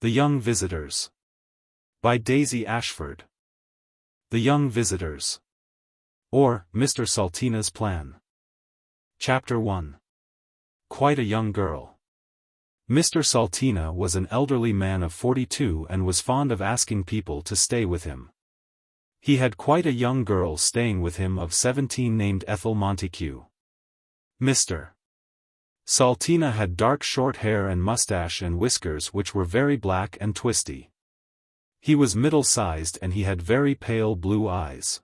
The Young Visitors. By Daisy Ashford. The Young Visitors. Or, Mr. Salteenas Plan. Chapter 1. Quite a young girl. Mr. Salteena was an elderly man of 42 and was fond of asking people to stay with him. He had quite a young girl staying with him of 17 named Ethel Monticue. Mr. Salteena had dark short hair and mustache and whiskers which were very black and twisty. He was middle-sized and he had very pale blue eyes.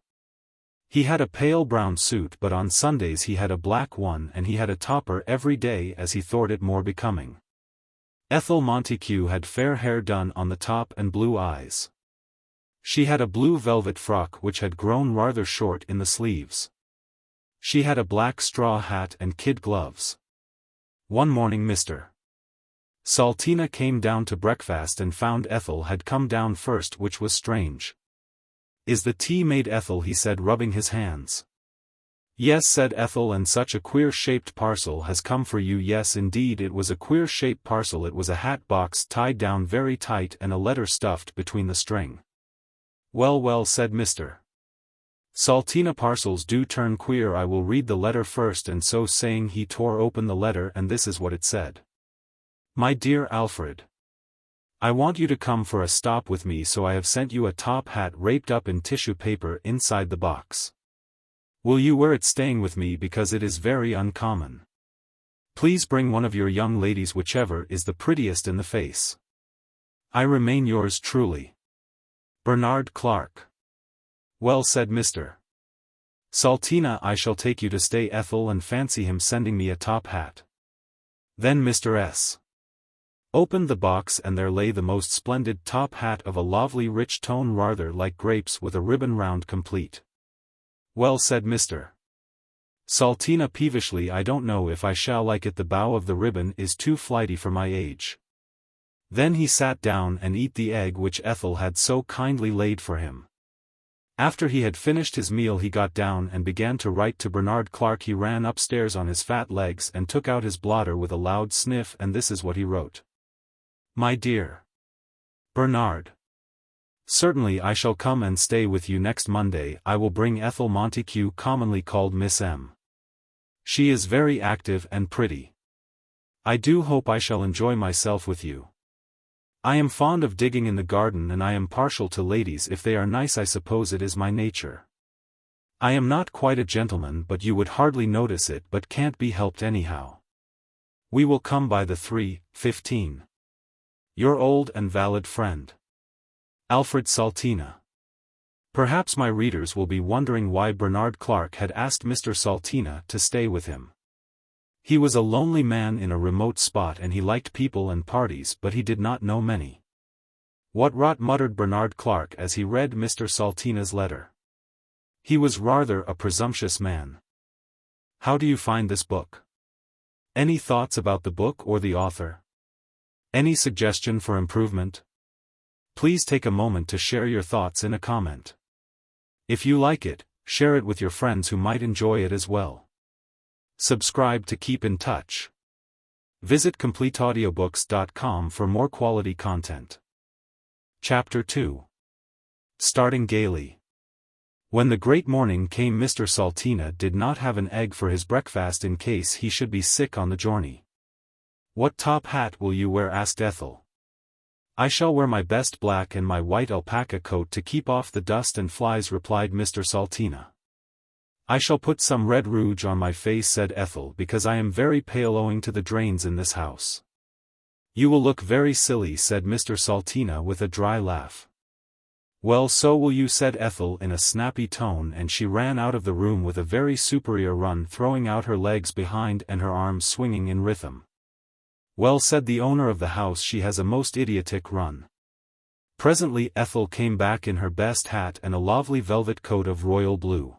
He had a pale brown suit, but on Sundays he had a black one, and he had a topper every day as he thought it more becoming. Ethel Monticue had fair hair done on the top and blue eyes. She had a blue velvet frock which had grown rather short in the sleeves. She had a black straw hat and kid gloves. One morning Mr. Salteena came down to breakfast and found Ethel had come down first, which was strange. "Is the tea made, Ethel?" he said, rubbing his hands. "Yes," said Ethel, "and such a queer-shaped parcel has come for you." Yes, indeed, it was a queer-shaped parcel. It was a hat box tied down very tight and a letter stuffed between the string. "Well, well," said Mr. Salteena, "parcels do turn queer. I will read the letter first." And so saying he tore open the letter, and this is what it said. "My dear Alfred, I want you to come for a stop with me, so I have sent you a top hat wrapped up in tissue paper inside the box. Will you wear it staying with me, because it is very uncommon? Please bring one of your young ladies, whichever is the prettiest in the face. I remain yours truly, Bernard Clark." "Well," said Mr. Salteena, "I shall take you to stay, Ethel, and fancy him sending me a top hat." Then Mr. S. opened the box, and there lay the most splendid top hat of a lovely rich tone, rather like grapes, with a ribbon round complete. "Well," said Mr. Salteena peevishly, "I don't know if I shall like it. The bow of the ribbon is too flighty for my age." Then he sat down and ate the egg which Ethel had so kindly laid for him. After he had finished his meal he got down and began to write to Bernard Clark. He ran upstairs on his fat legs and took out his blotter with a loud sniff, and this is what he wrote. "My dear Bernard, certainly I shall come and stay with you next Monday. I will bring Ethel Monticue, commonly called Miss M. She is very active and pretty. I do hope I shall enjoy myself with you. I am fond of digging in the garden, and I am partial to ladies if they are nice. I suppose it is my nature. I am not quite a gentleman, but you would hardly notice it, but can't be helped anyhow. We will come by the 3:15. Your old and valid friend, Alfred Salteena." Perhaps my readers will be wondering why Bernard Clark had asked Mr. Salteena to stay with him. He was a lonely man in a remote spot, and he liked people and parties, but he did not know many. "What rot," muttered Bernard Clark as he read Mr. Salteena's letter. He was rather a presumptuous man. How do you find this book? Any thoughts about the book or the author? Any suggestion for improvement? Please take a moment to share your thoughts in a comment. If you like it, share it with your friends who might enjoy it as well. Subscribe to keep in touch. Visit CompleteAudiobooks.com for more quality content. Chapter 2. Starting Gaily. When the great morning came, Mr. Salteena did not have an egg for his breakfast in case he should be sick on the journey. "What top hat will you wear?" asked Ethel. "I shall wear my best black and my white alpaca coat to keep off the dust and flies," replied Mr. Salteena. "I shall put some red rouge on my face," said Ethel, "because I am very pale owing to the drains in this house." "You will look very silly," said Mr. Salteena with a dry laugh. "Well, so will you," said Ethel in a snappy tone, and she ran out of the room with a very superior run, throwing out her legs behind and her arms swinging in rhythm. "Well," said the owner of the house, "she has a most idiotic run." Presently Ethel came back in her best hat and a lovely velvet coat of royal blue.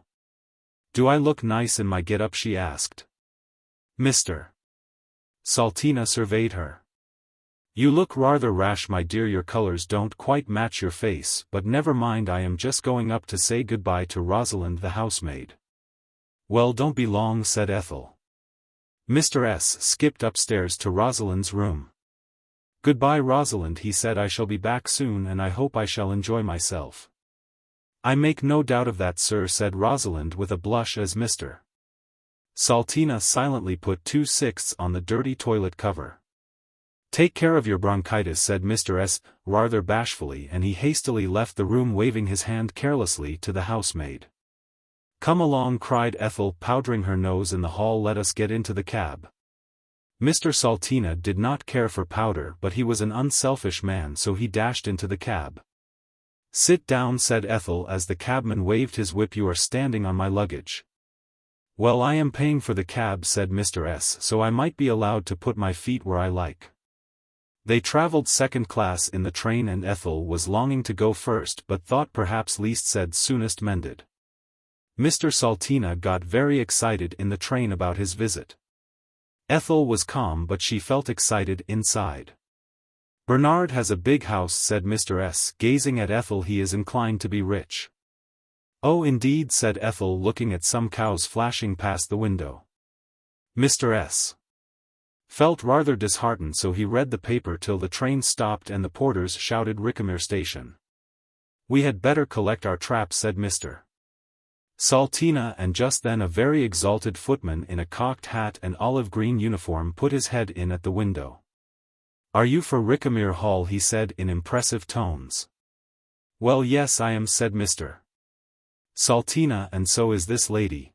"Do I look nice in my get-up?" she asked. Mr. Salteena surveyed her. "You look rather rash, my dear. Your colors don't quite match your face, but never mind, I am just going up to say goodbye to Rosalind the housemaid." "Well, don't be long," said Ethel. Mr. S. skipped upstairs to Rosalind's room. "Goodbye, Rosalind," he said. "I shall be back soon and I hope I shall enjoy myself." "I make no doubt of that, sir," said Rosalind with a blush as Mr. Salteena silently put 2/6 on the dirty toilet cover. "Take care of your bronchitis," said Mr. S., rather bashfully, and he hastily left the room waving his hand carelessly to the housemaid. "Come along," cried Ethel, powdering her nose in the hall. "Let us get into the cab." Mr. Salteena did not care for powder, but he was an unselfish man, so he dashed into the cab. "Sit down," said Ethel as the cabman waved his whip. "You are standing on my luggage." "Well, I am paying for the cab," said Mr. S., "so I might be allowed to put my feet where I like." They traveled second class in the train and Ethel was longing to go first but thought perhaps least said soonest mended. Mr. Salteena got very excited in the train about his visit. Ethel was calm but she felt excited inside. "Bernard has a big house," said Mr. S., gazing at Ethel. "He is inclined to be rich." "Oh, indeed," said Ethel, looking at some cows flashing past the window. Mr. S. felt rather disheartened, so he read the paper till the train stopped and the porters shouted, "Rickamere Station." "We had better collect our traps," said Mr. Salteena, and just then a very exalted footman in a cocked hat and olive-green uniform put his head in at the window. "Are you for Rickamere Hall?" he said in impressive tones. "Well, yes, I am," said Mr. Salteena, "and so is this lady."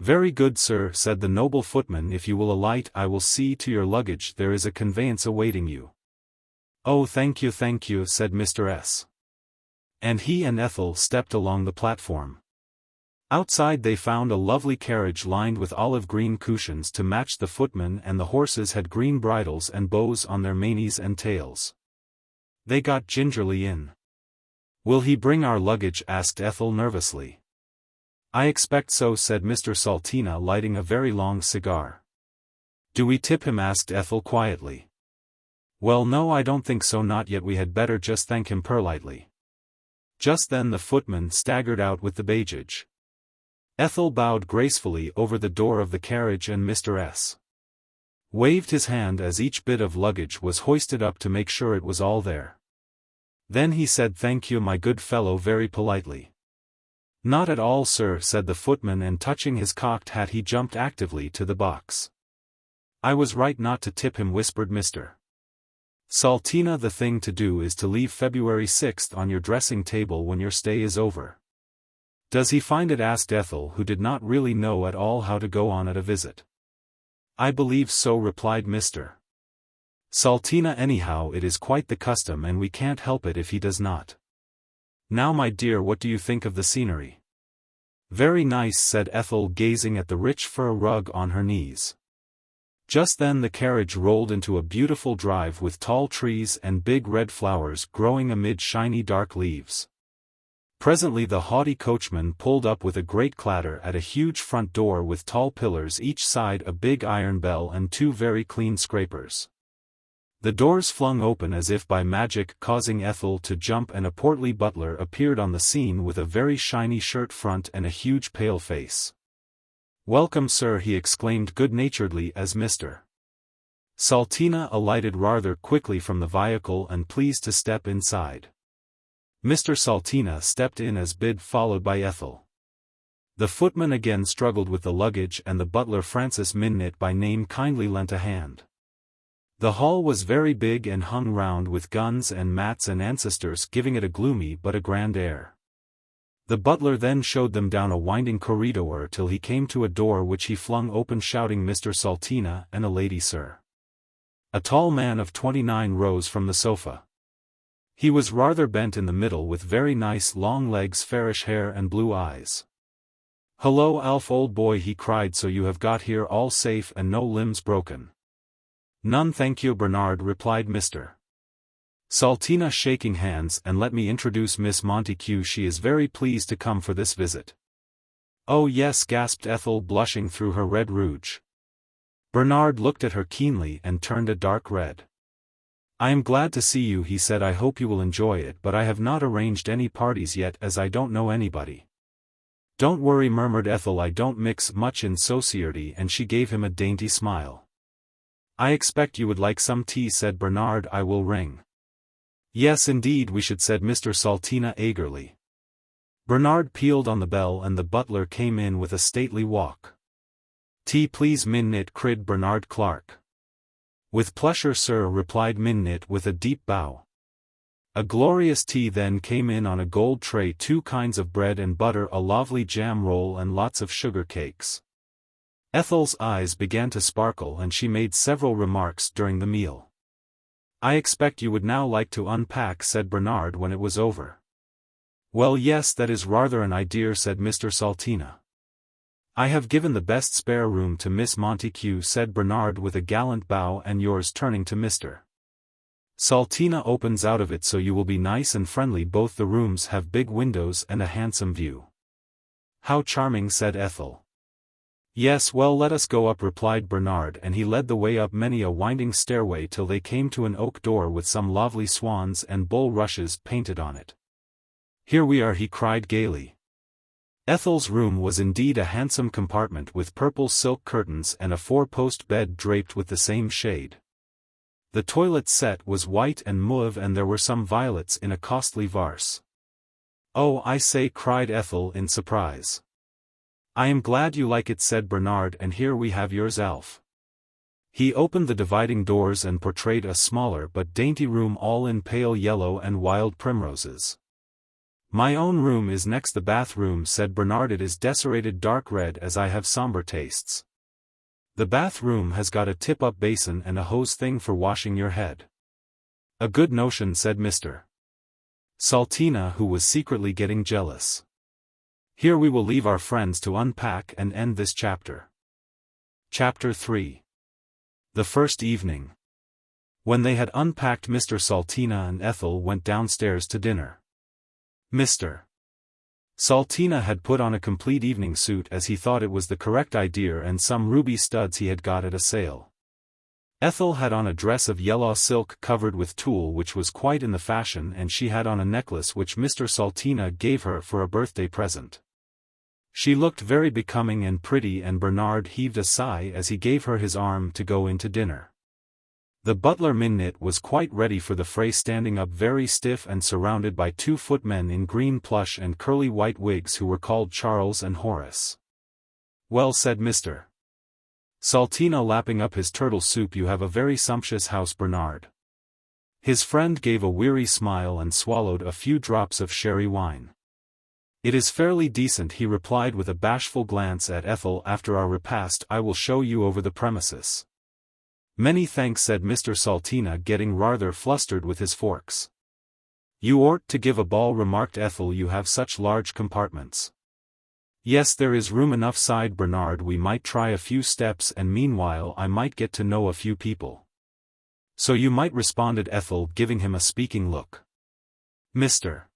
"Very good, sir," said the noble footman. "If you will alight, I will see to your luggage. There is a conveyance awaiting you." "Oh, thank you," said Mr. S. And he and Ethel stepped along the platform. Outside they found a lovely carriage lined with olive-green cushions to match the footman, and the horses had green bridles and bows on their manes and tails. They got gingerly in. "Will he bring our luggage?" asked Ethel nervously. "I expect so," said Mr. Salteena, lighting a very long cigar. "Do we tip him?" asked Ethel quietly. "Well, no, I don't think so, not yet. We had better just thank him politely." Just then the footman staggered out with the baggage. Ethel bowed gracefully over the door of the carriage and Mr. S. waved his hand as each bit of luggage was hoisted up to make sure it was all there. Then he said, "Thank you, my good fellow," very politely. "Not at all, sir," said the footman, and touching his cocked hat he jumped actively to the box. "I was right not to tip him," whispered Mr. Salteena. "The thing to do is to leave February 6th on your dressing table when your stay is over." "Does he find it?" asked Ethel, who did not really know at all how to go on at a visit. "I believe so," replied Mr. Salteena. "Anyhow, it is quite the custom and we can't help it if he does not. Now, my dear, what do you think of the scenery?" "Very nice," said Ethel, gazing at the rich fur rug on her knees. Just then the carriage rolled into a beautiful drive with tall trees and big red flowers growing amid shiny dark leaves. Presently the haughty coachman pulled up with a great clatter at a huge front door with tall pillars each side, a big iron bell and two very clean scrapers. The doors flung open as if by magic, causing Ethel to jump, and a portly butler appeared on the scene with a very shiny shirt front and a huge pale face. "Welcome, sir," he exclaimed good-naturedly as Mr. Salteena alighted rather quickly from the vehicle and pleased to step inside. Mr. Salteena stepped in as bid, followed by Ethel. The footman again struggled with the luggage and the butler, Francis Minnit by name, kindly lent a hand. The hall was very big and hung round with guns and mats and ancestors, giving it a gloomy but a grand air. The butler then showed them down a winding corridor till he came to a door which he flung open, shouting, "Mr. Salteena and a lady, sir." A tall man of 29 rose from the sofa. He was rather bent in the middle with very nice long legs, fairish hair and blue eyes. "Hullo, Alf, old boy," he cried, "so you have got here all safe and no limbs broken?" "None, thank you, Bernard," replied Mr. Salteena, shaking hands. "And let me introduce Miss Monticue. She is very pleased to come for this visit." "Oh yes," gasped Ethel, blushing through her red rouge. Bernard looked at her keenly and turned a dark red. "I am glad to see you," he said. "I hope you will enjoy it, but I have not arranged any parties yet as I don't know anybody." "Don't worry," murmured Ethel, "I don't mix much in society," and she gave him a dainty smile. "I expect you would like some tea," said Bernard. "I will ring." "Yes indeed we should," said Mr. Salteena eagerly. Bernard pealed on the bell and the butler came in with a stately walk. "Tea please, Minnit," cried Bernard Clark. "With pleasure, sir," replied Minnit with a deep bow. A glorious tea then came in on a gold tray, 2 kinds of bread and butter, a lovely jam roll and lots of sugar cakes. Ethel's eyes began to sparkle and she made several remarks during the meal. "I expect you would now like to unpack," said Bernard when it was over. "Well yes, that is rather an idea," said Mr. Salteena. "I have given the best spare room to Miss Monticue," said Bernard with a gallant bow, "and yours," turning to Mr. Salteena, "opens out of it, so you will be nice and friendly. Both the rooms have big windows and a handsome view." "How charming," said Ethel. "Yes, well let us go up," replied Bernard, and he led the way up many a winding stairway till they came to an oak door with some lovely swans and bulrushes painted on it. "Here we are," he cried gaily. Ethel's room was indeed a handsome compartment with purple silk curtains and a 4-post bed draped with the same shade. The toilet set was white and mauve and there were some violets in a costly vase. "Oh, I say," cried Ethel in surprise. "I am glad you like it," said Bernard, "and here we have yours, Alf." He opened the dividing doors and portrayed a smaller but dainty room all in pale yellow and wild primroses. "My own room is next the bathroom," said Bernard. "It is decorated dark red as I have somber tastes. The bathroom has got a tip-up basin and a hose thing for washing your head." "A good notion," said Mr. Salteena, who was secretly getting jealous. Here we will leave our friends to unpack and end this chapter. Chapter 3. The first evening. When they had unpacked, Mr. Salteena and Ethel went downstairs to dinner. Mr. Salteena had put on a complete evening suit as he thought it was the correct idea and some ruby studs he had got at a sale. Ethel had on a dress of yellow silk covered with tulle which was quite in the fashion, and she had on a necklace which Mr. Salteena gave her for a birthday present. She looked very becoming and pretty, and Bernard heaved a sigh as he gave her his arm to go into dinner. The butler Minnit was quite ready for the fray, standing up very stiff and surrounded by 2 footmen in green plush and curly white wigs who were called Charles and Horace. "Well," said Mr. Salteena, lapping up his turtle soup, "you have a very sumptuous house, Bernard." His friend gave a weary smile and swallowed a few drops of sherry wine. "It is fairly decent," he replied with a bashful glance at Ethel. "After our repast I will show you over the premises." "Many thanks," said Mr. Salteena, getting rather flustered with his forks. "You ought to give a ball," remarked Ethel. "You have such large compartments." "Yes, there is room enough," sighed Bernard. "We might try a few steps, and meanwhile I might get to know a few people." "So you might," responded Ethel, giving him a speaking look. Mr.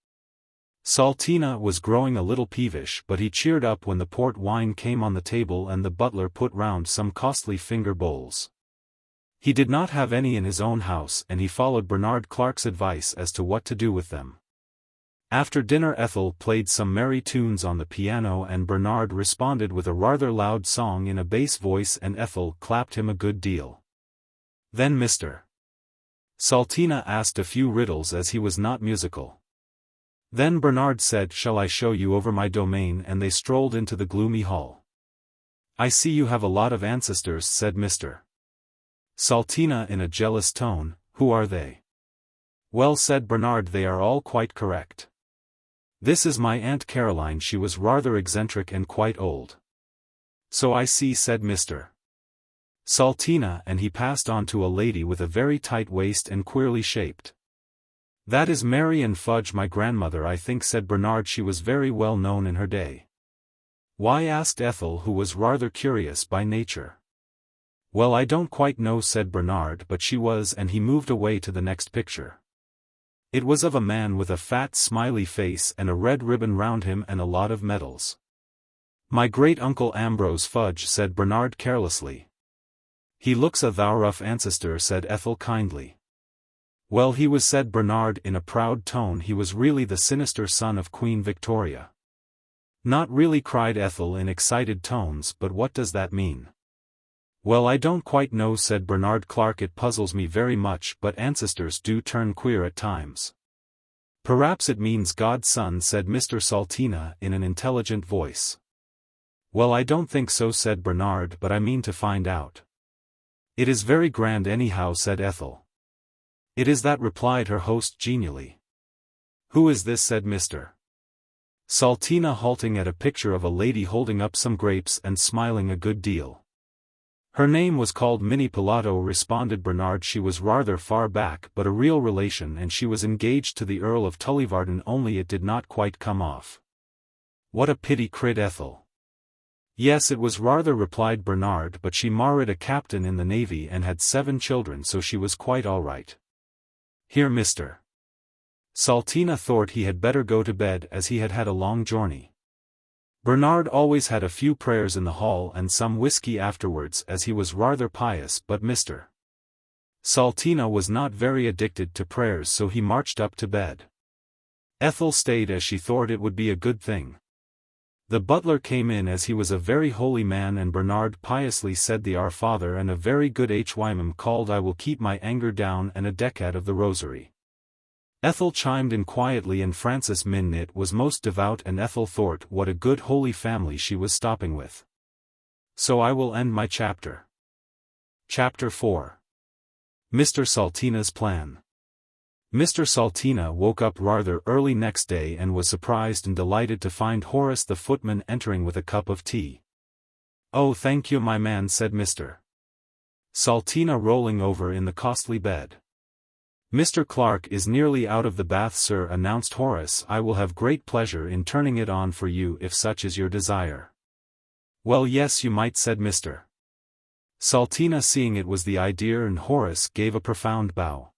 Salteena was growing a little peevish, but he cheered up when the port wine came on the table and the butler put round some costly finger bowls. He did not have any in his own house, and he followed Bernard Clark's advice as to what to do with them. After dinner Ethel played some merry tunes on the piano and Bernard responded with a rather loud song in a bass voice, and Ethel clapped him a good deal. Then Mr. Salteena asked a few riddles as he was not musical. Then Bernard said, "Shall I show you over my domain?" and they strolled into the gloomy hall. "I see you have a lot of ancestors," said Mr. Salteena in a jealous tone. "Who are they?" "Well," said Bernard, "they are all quite correct. This is my Aunt Caroline. She was rather eccentric and quite old." "So I see," said Mr. Salteena, and he passed on to a lady with a very tight waist and queerly shaped. "That is Mary and Fudge, my grandmother, I think," said Bernard. "She was very well known in her day." "Why?" asked Ethel, who was rather curious by nature. "Well, I don't quite know," said Bernard, "but she was," and he moved away to the next picture. It was of a man with a fat smiley face and a red ribbon round him and a lot of medals. "My great-uncle Ambrose Fudge," said Bernard carelessly. "He looks a thou rough ancestor," said Ethel kindly. "Well, he was," said Bernard in a proud tone. "He was really the sinister son of Queen Victoria." "Not really," cried Ethel in excited tones. "But what does that mean?" Well, I don't quite know, said Bernard Clark. It puzzles me very much, but ancestors do turn queer at times. Perhaps it means God's son, said Mr. Salteena in an intelligent voice. Well, I don't think so, said Bernard, but I mean to find out. It is very grand anyhow, said Ethel. It is that, replied her host genially. Who is this, said Mr. Salteena, halting at a picture of a lady holding up some grapes and smiling a good deal. Her name was called Minnie Pilato, responded Bernard. She was rather far back, but a real relation, and she was engaged to the Earl of Tullyvarden, only it did not quite come off. What a pity, cried Ethel. Yes, it was rather, replied Bernard, but she married a captain in the navy and had 7 children, so she was quite all right. Here Mr. Salteena thought he had better go to bed, as he had had a long journey. Bernard always had a few prayers in the hall and some whiskey afterwards, as he was rather pious, but Mr. Salteena was not very addicted to prayers, so he marched up to bed. Ethel stayed, as she thought it would be a good thing. The butler came in, as he was a very holy man, and Bernard piously said the Our Father and a very good Hymn called I Will Keep My Anger Down and a decade of the Rosary. Ethel chimed in quietly, and Frances Minnit was most devout, and Ethel thought what a good holy family she was stopping with. So I will end my chapter. Chapter 4. Mr. Salteena's Plan. Mr. Salteena woke up rather early next day and was surprised and delighted to find Horace the footman entering with a cup of tea. Oh, thank you, my man, said Mr. Salteena, rolling over in the costly bed. Mr. Clark is nearly out of the bath, sir, announced Horace. I will have great pleasure in turning it on for you if such is your desire. Well, yes, you might, said Mr. Salteena, seeing it was the Idear, and Horace gave a profound bow.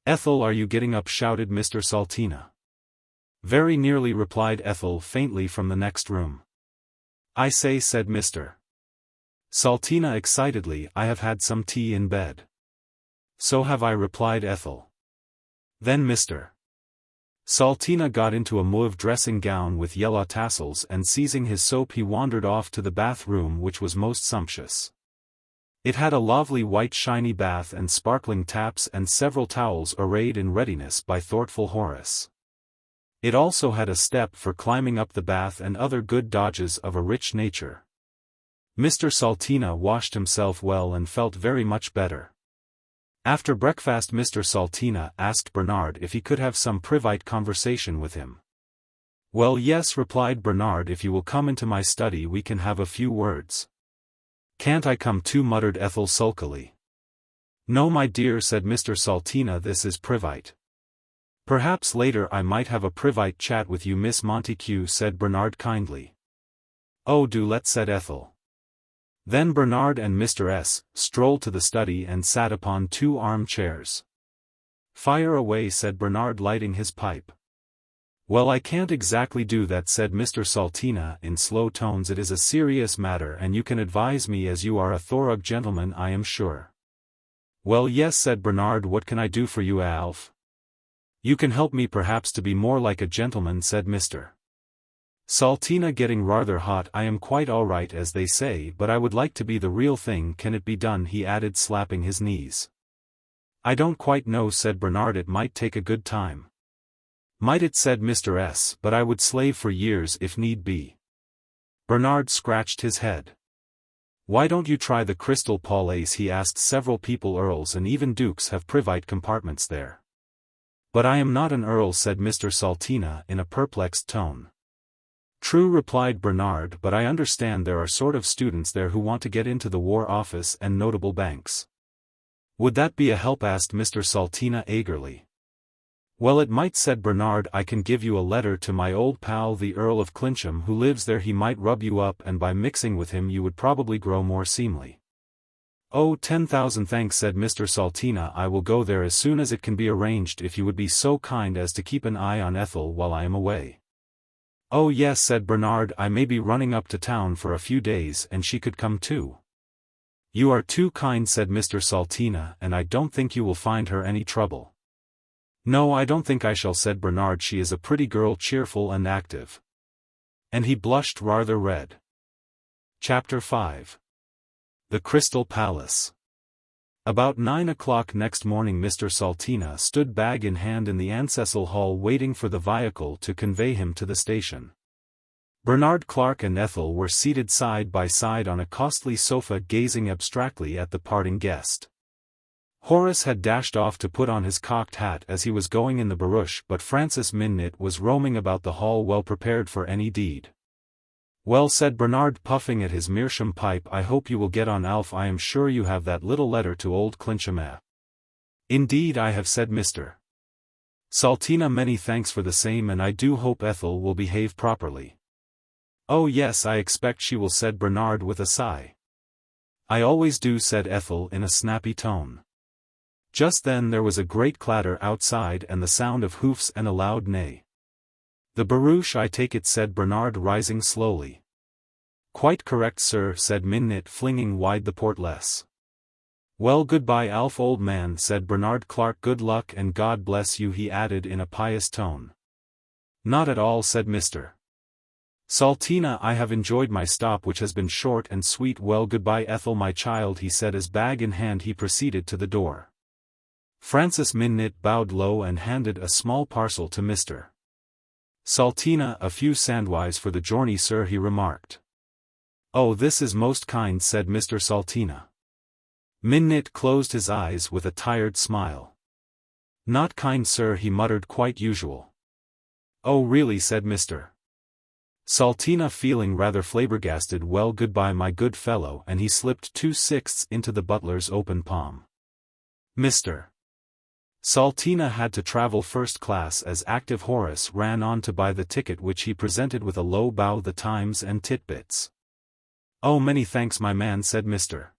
Ethel, are you getting up? shouted Mr. Salteena. Very nearly, replied Ethel faintly from the next room. I say, said Mr. Salteena excitedly, I have had some tea in bed. So have I, replied Ethel. Then Mr. Salteena got into a mauve dressing gown with yellow tassels, and seizing his soap he wandered off to the bath-room, which was most sumptuous. It had a lovely white shiny bath and sparkling taps and several towels arrayed in readiness by thoughtful Horace. It also had a step for climbing up the bath and other good dodges of a rich nature. Mr. Salteena washed himself well and felt very much better. After breakfast Mr. Salteena asked Bernard if he could have some private conversation with him. Well, yes, replied Bernard, if you will come into my study we can have a few words. Can't I come too, muttered Ethel sulkily. No, my dear, said Mr. Salteena, this is private. Perhaps later I might have a private chat with you, Miss Monticue, said Bernard kindly. Oh, do let, said Ethel. Then Bernard and Mr. S. strolled to the study and sat upon 2 armchairs. Fire away, said Bernard, lighting his pipe. Well, I can't exactly do that, said Mr. Salteena in slow tones. It is a serious matter, and you can advise me, as you are a thorough gentleman, I am sure. Well, yes, said Bernard, what can I do for you, Alf? You can help me perhaps to be more like a gentleman, said Mr. Salteena, getting rather hot. I am quite all right, as they say, but I would like to be the real thing. Can it be done? he added, slapping his knees. I don't quite know, said Bernard. It might take a good time. Might it, said Mr. S., but I would slave for years if need be. Bernard scratched his head. Why don't you try the Crystal Palace? he asked. Several people, earls and even dukes, have private compartments there. But I am not an earl, said Mr. Salteena in a perplexed tone. True, replied Bernard, but I understand there are sort of students there who want to get into the War Office and notable banks. Would that be a help? asked Mr. Salteena eagerly. Well, it might, said Bernard. I can give you a letter to my old pal the Earl of Clincham, who lives there. He might rub you up, and by mixing with him you would probably grow more seemly. Oh, 10,000 thanks, said Mr. Salteena. I will go there as soon as it can be arranged, if you would be so kind as to keep an eye on Ethel while I am away. Oh yes, said Bernard, I may be running up to town for a few days, and she could come too. You are too kind, said Mr. Salteena, and I don't think you will find her any trouble. No, I don't think I shall, said Bernard. She is a pretty girl, cheerful and active. And he blushed rather red. Chapter 5. The Crystal Palace. About 9 o'clock next morning Mr. Salteena stood bag in hand in the ancestral hall waiting for the vehicle to convey him to the station. Bernard Clark and Ethel were seated side by side on a costly sofa gazing abstractly at the parting guest. Horace had dashed off to put on his cocked hat as he was going in the barouche, but Francis Minnitt was roaming about the hall well prepared for any deed. "Well," said Bernard, puffing at his meerschaum pipe, "I hope you will get on, Alf. I am sure you have that little letter to old Clincham, eh?" "Indeed I have," said Mr. Salteena. "Many thanks for the same, and I do hope Ethel will behave properly." "Oh yes, I expect she will," said Bernard with a sigh. "I always do," said Ethel in a snappy tone. Just then there was a great clatter outside and the sound of hoofs and a loud neigh. "The barouche, I take it," said Bernard, rising slowly. "Quite correct, sir," said Minnitt, flinging wide the portless. "Well, goodbye, Alf, old man," said Bernard Clark. "Good luck and God bless you," he added in a pious tone. "Not at all," said Mr. Salteena. "I have enjoyed my stop, which has been short and sweet." "Well, goodbye, Ethel, my child," he said as bag in hand he proceeded to the door. Francis Minnitt bowed low and handed a small parcel to Mr. Salteena. "A few sandwiches for the journey, sir," he remarked. "Oh, this is most kind," said Mr. Salteena. Minnitt closed his eyes with a tired smile. "Not kind, sir," he muttered, "quite usual." "Oh really," said Mr. Salteena, feeling rather flabbergasted. "Well, goodbye, my good fellow," and he slipped 2/6 into the butler's open palm. Mr. Salteena had to travel first class as active Horace ran on to buy the ticket, which he presented with a low bow. "The Times and Titbits." "Oh, many thanks, my man," said Mr.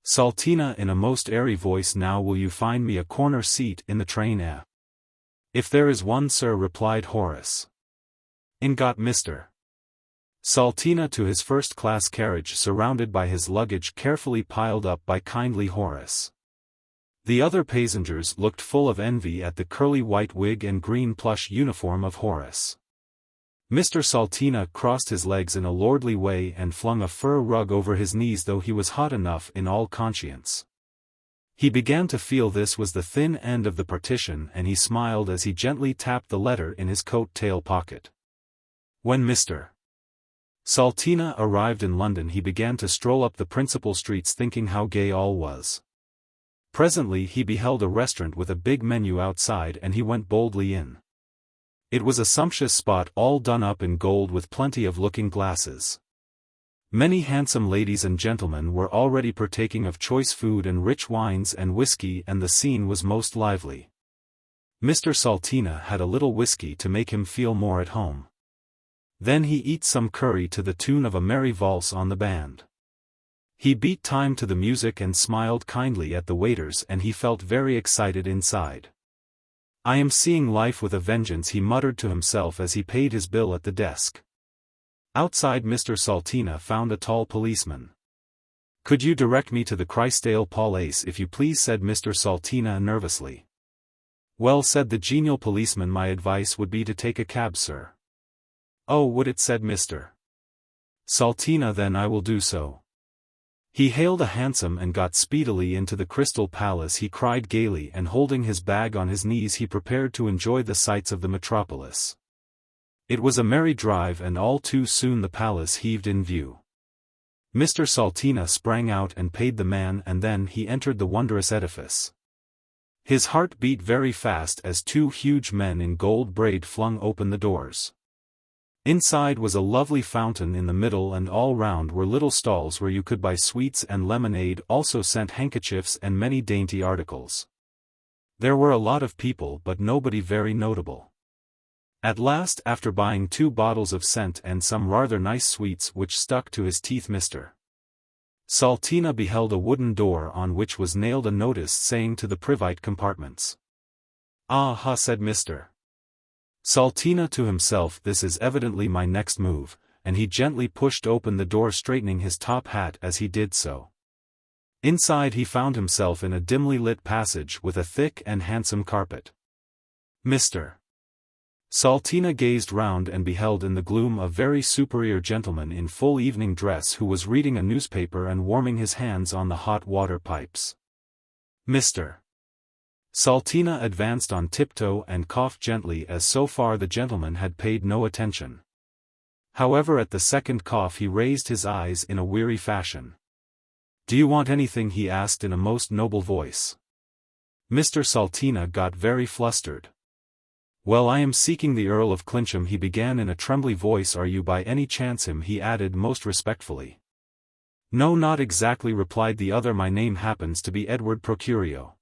Salteena in a most airy voice. "Now will you find me a corner seat in the train, eh?" "If there is one, sir," replied Horace. In got Mr. Salteena to his first-class carriage, surrounded by his luggage carefully piled up by kindly Horace. The other passengers looked full of envy at the curly white wig and green plush uniform of Horace. Mr. Salteena crossed his legs in a lordly way and flung a fur rug over his knees, though he was hot enough in all conscience. He began to feel this was the thin end of the partition, and he smiled as he gently tapped the letter in his coat-tail pocket. When Mr. Salteena arrived in London, he began to stroll up the principal streets, thinking how gay all was. Presently he beheld a restaurant with a big menu outside, and he went boldly in. It was a sumptuous spot, all done up in gold with plenty of looking-glasses. Many handsome ladies and gentlemen were already partaking of choice food and rich wines and whiskey, and the scene was most lively. Mr. Salteena had a little whiskey to make him feel more at home. Then he eat some curry to the tune of a merry valse on the band. He beat time to the music and smiled kindly at the waiters, and he felt very excited inside. "I am seeing life with a vengeance," he muttered to himself as he paid his bill at the desk. Outside Mr. Salteena found a tall policeman. "Could you direct me to the Crystal Palace, if you please?" said Mr. Salteena nervously. "Well," said the genial policeman, "my advice would be to take a cab, sir." "Oh, would it?" said Mr. Salteena. "Then I will do so." He hailed a hansom and got speedily into the Crystal Palace. He cried gaily, and holding his bag on his knees he prepared to enjoy the sights of the metropolis. It was a merry drive, and all too soon the palace heaved in view. Mr. Salteena sprang out and paid the man, and then he entered the wondrous edifice. His heart beat very fast as two huge men in gold braid flung open the doors. Inside was a lovely fountain in the middle, and all round were little stalls where you could buy sweets and lemonade, also scent handkerchiefs and many dainty articles. There were a lot of people, but nobody very notable. At last, after buying 2 bottles of scent and some rather nice sweets which stuck to his teeth, Mr. Salteena beheld a wooden door on which was nailed a notice saying "to the private compartments." "Ah ha," said Mr. Salteena to himself, "this is evidently my next move," and he gently pushed open the door, straightening his top hat as he did so. Inside he found himself in a dimly lit passage with a thick and handsome carpet. Mr. Salteena gazed round and beheld in the gloom a very superior gentleman in full evening dress who was reading a newspaper and warming his hands on the hot water pipes. Mr. Salteena advanced on tiptoe and coughed gently as so far the gentleman had paid no attention. However, at the second cough he raised his eyes in a weary fashion. "Do you want anything?" he asked in a most noble voice. Mr. Salteena got very flustered. "Well, I am seeking the Earl of Clincham," he began in a trembly voice. "Are you by any chance him?" he added most respectfully. "No, not exactly," replied the other. "My name happens to be Edward Procurio.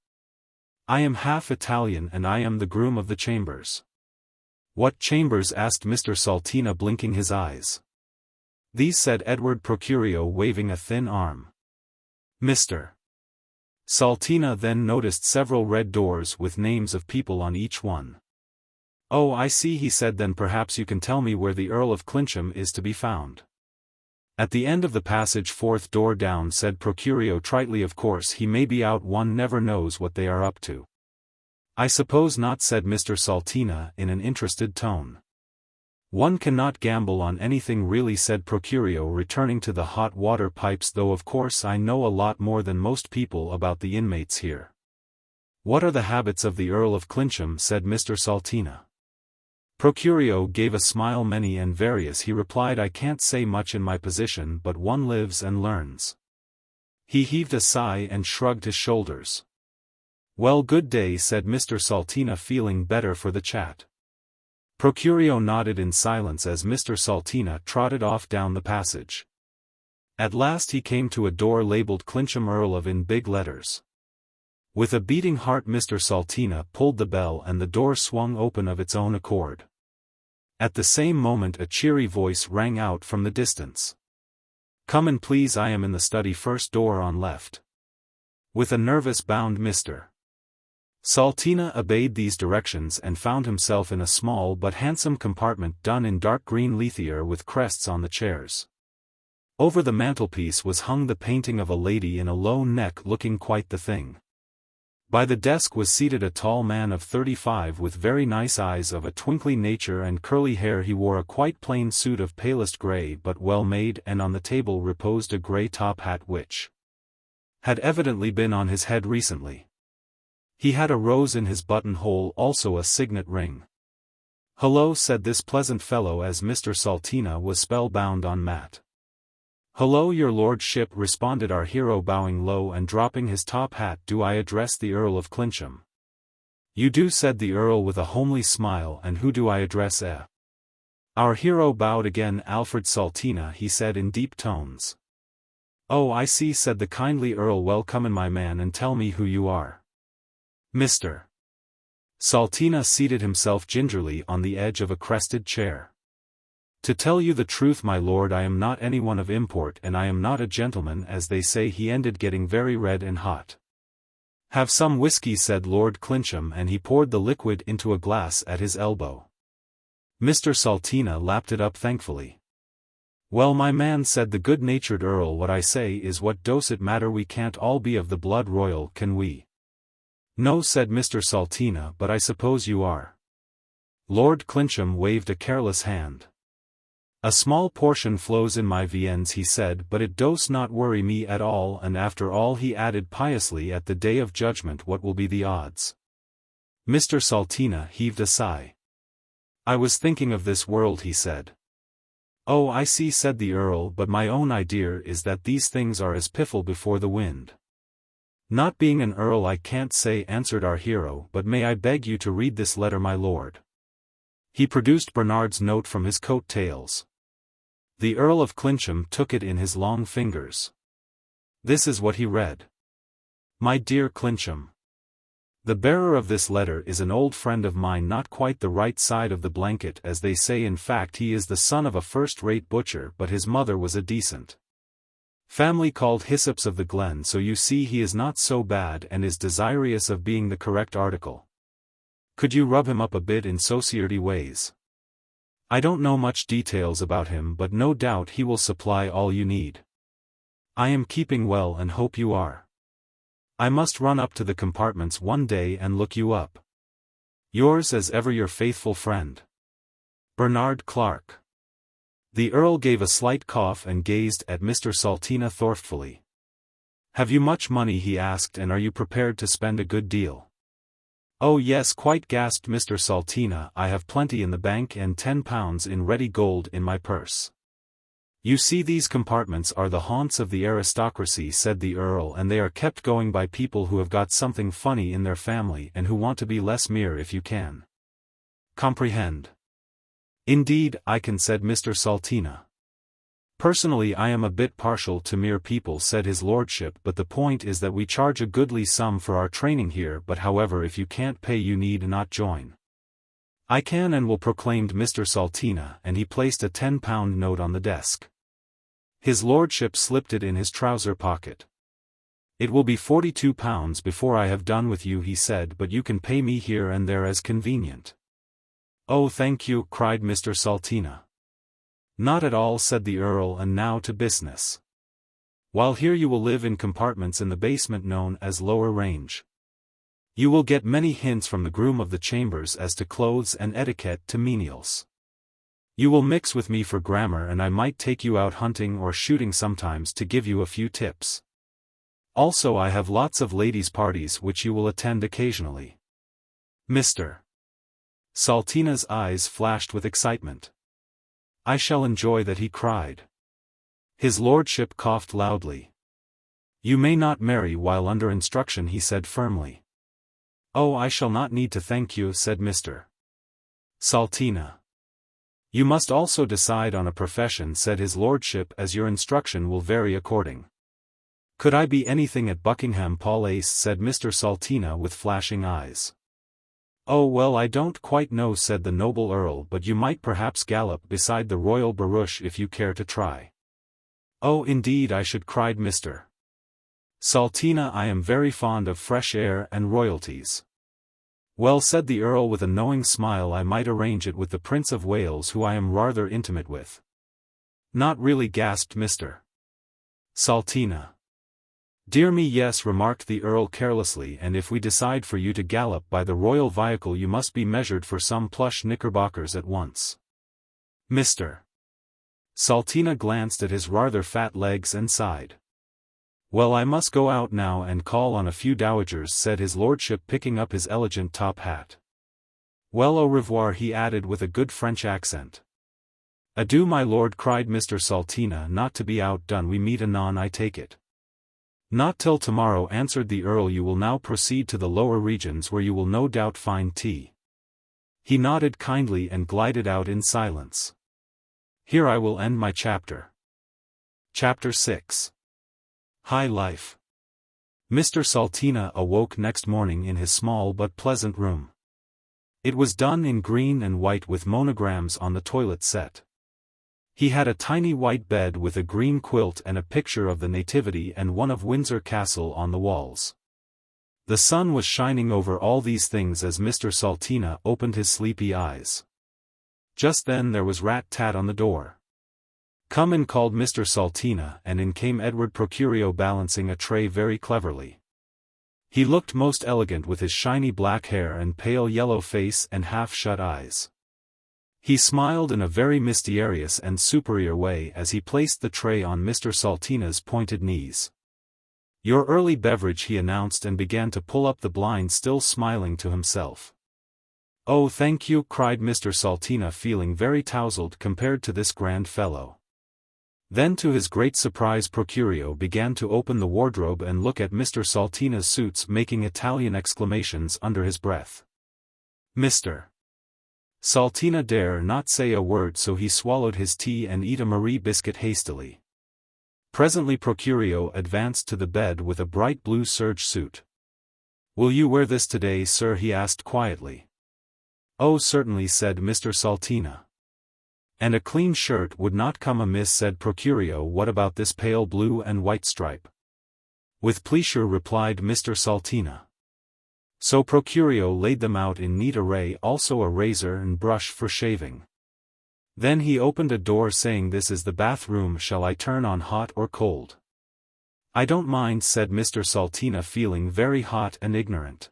I am half Italian and I am the groom of the chambers." "What chambers?" asked Mr. Salteena, blinking his eyes. "These," said Edward Procurio, waving a thin arm. Mr. Salteena then noticed several red doors with names of people on each one. "Oh, I see," he said. "Then perhaps you can tell me where the Earl of Clincham is to be found." "At the end of the passage, fourth door down," said Procurio tritely. "Of course he may be out, one never knows what they are up to." "I suppose not," said Mr. Salteena in an interested tone. "One cannot gamble on anything really," said Procurio, returning to the hot water pipes, "though of course I know a lot more than most people about the inmates here." "What are the habits of the Earl of Clincham?" said Mr. Salteena. Procurio gave a smile. "Many and various," he replied. "I can't say much in my position, but one lives and learns." He heaved a sigh and shrugged his shoulders. "Well, good day," said Mr. Salteena, feeling better for the chat. Procurio nodded in silence as Mr. Salteena trotted off down the passage. At last he came to a door labeled Clincham Earl of in big letters. With a beating heart Mr. Salteena pulled the bell and the door swung open of its own accord. At the same moment a cheery voice rang out from the distance. "Come in, please. I am in the study, first door on left." With a nervous bound Mr. Salteena obeyed these directions and found himself in a small but handsome compartment done in dark green lithia with crests on the chairs. Over the mantelpiece was hung the painting of a lady in a low neck looking quite the thing. By the desk was seated a tall man of 35 with very nice eyes of a twinkly nature and curly hair. He wore a quite plain suit of palest grey but well made, and on the table reposed a grey top hat which had evidently been on his head recently. He had a rose in his buttonhole, also a signet ring. "Hullo," said this pleasant fellow as Mr. Salteena was spellbound on mat. "Hullo, your lordship," responded our hero, bowing low and dropping his top hat. "Do I address the Earl of Clincham?" "You do," said the Earl with a homely smile. "And who do I address, eh?" Our hero bowed again. "Alfred Salteena," he said in deep tones. "Oh, I see," said the kindly Earl. "Well, come in, my man, and tell me who you are." Mr. Salteena seated himself gingerly on the edge of a crested chair. "To tell you the truth, my lord, I am not anyone of import, and I am not a gentleman, as they say," he ended, getting very red and hot. "Have some whiskey," said Lord Clincham, and he poured the liquid into a glass at his elbow. Mr. Salteena lapped it up thankfully. "Well, my man," said the good-natured Earl, "what I say is, what does it matter? We can't all be of the blood royal, can we?" "No," said Mr. Salteena, "but I suppose you are." Lord Clincham waved a careless hand. "A small portion flows in my veins," he said, "but it does not worry me at all, and after all," he added piously, "at the day of judgment what will be the odds?" Mr. Salteena heaved a sigh. "I was thinking of this world," he said. "Oh, I see," said the Earl, "but my own idea is that these things are as piffle before the wind." "Not being an earl I can't say," answered our hero, "but may I beg you to read this letter, my lord?" He produced Bernard's note from his coat tails. The Earl of Clincham took it in his long fingers. This is what he read. "My dear Clincham, the bearer of this letter is an old friend of mine, not quite the right side of the blanket, as they say. In fact, he is the son of a first-rate butcher, but his mother was a decent family called Hyssops of the Glen, so you see he is not so bad and is desirous of being the correct article. Could you rub him up a bit in society ways? I don't know much details about him, but no doubt he will supply all you need. I am keeping well and hope you are. I must run up to the compartments one day and look you up. Yours as ever, your faithful friend." Bernard Clark. The Earl gave a slight cough and gazed at Mr. Salteena thoughtfully. Have you much money, he asked, and are you prepared to spend a good deal? Oh yes, quite, gasped Mr. Salteena, I have plenty in the bank and £10 in ready gold in my purse. You see, these compartments are the haunts of the aristocracy, said the Earl, and they are kept going by people who have got something funny in their family and who want to be less mere if you can. Comprehend? Indeed, I can, said Mr. Salteena. Personally I am a bit partial to mere people, said his lordship, but the point is that we charge a goodly sum for our training here, but however if you can't pay you need not join. I can and will, proclaimed Mr. Salteena, and he placed a £10 note on the desk. His lordship slipped it in his trouser pocket. It will be £42 before I have done with you, he said, but you can pay me here and there as convenient. Oh thank you, cried Mr. Salteena. Not at all, said the Earl, and now to business. While here you will live in compartments in the basement known as lower range. You will get many hints from the groom of the chambers as to clothes and etiquette to menials. You will mix with me for grammar, and I might take you out hunting or shooting sometimes to give you a few tips. Also I have lots of ladies' parties which you will attend occasionally. Mr. Salteena's eyes flashed with excitement. I shall enjoy that, he cried. His lordship coughed loudly. You may not marry while under instruction, he said firmly. Oh, I shall not need to thank you, said Mr. Salteena. You must also decide on a profession, said his lordship, as your instruction will vary according. Could I be anything at Buckingham Palace, said Mr. Salteena with flashing eyes. Oh well, I don't quite know, said the noble Earl, but you might perhaps gallop beside the royal barouche if you care to try. Oh indeed I should, cried Mr. Salteena, I am very fond of fresh air and royalties. Well, said the Earl with a knowing smile, I might arrange it with the Prince of Wales, who I am rather intimate with. Not really, gasped Mr. Salteena. Dear me, yes, remarked the Earl carelessly, and if we decide for you to gallop by the royal vehicle you must be measured for some plush knickerbockers at once. Mr. Salteena glanced at his rather fat legs and sighed. Well, I must go out now and call on a few dowagers, said his lordship, picking up his elegant top hat. Well, au revoir, he added with a good French accent. Adieu, my lord, cried Mr. Salteena, not to be outdone. We meet anon, I take it. Not till tomorrow, answered the Earl. You will now proceed to the lower regions, where you will no doubt find tea. He nodded kindly and glided out in silence. Here I will end my chapter. Chapter 6. High Life. Mr. Salteena awoke next morning in his small but pleasant room. It was done in green and white with monograms on the toilet set. He had a tiny white bed with a green quilt and a picture of the Nativity and one of Windsor Castle on the walls. The sun was shining over all these things as Mr. Salteena opened his sleepy eyes. Just then there was rat-tat on the door. Come in, called Mr. Salteena, and in came Edward Procurio balancing a tray very cleverly. He looked most elegant with his shiny black hair and pale yellow face and half-shut eyes. He smiled in a very mysterious and superior way as he placed the tray on Mr. Salteena's pointed knees. Your early beverage, he announced, and began to pull up the blind, still smiling to himself. Oh thank you, cried Mr. Salteena, feeling very tousled compared to this grand fellow. Then to his great surprise Procurio began to open the wardrobe and look at Mr. Salteena's suits, making Italian exclamations under his breath. Mr. Salteena dare not say a word, so he swallowed his tea and ate a Marie biscuit hastily. Presently Procurio advanced to the bed with a bright blue serge suit. Will you wear this today, sir? He asked quietly. Oh certainly, said Mr. Salteena. And a clean shirt would not come amiss, said Procurio. What about this pale blue and white stripe? With pleasure, replied Mr. Salteena. So Procurio laid them out in neat array, also a razor and brush for shaving. Then he opened a door, saying, This is the bathroom. Shall I turn on hot or cold? I don't mind, said Mr. Salteena, feeling very hot and ignorant.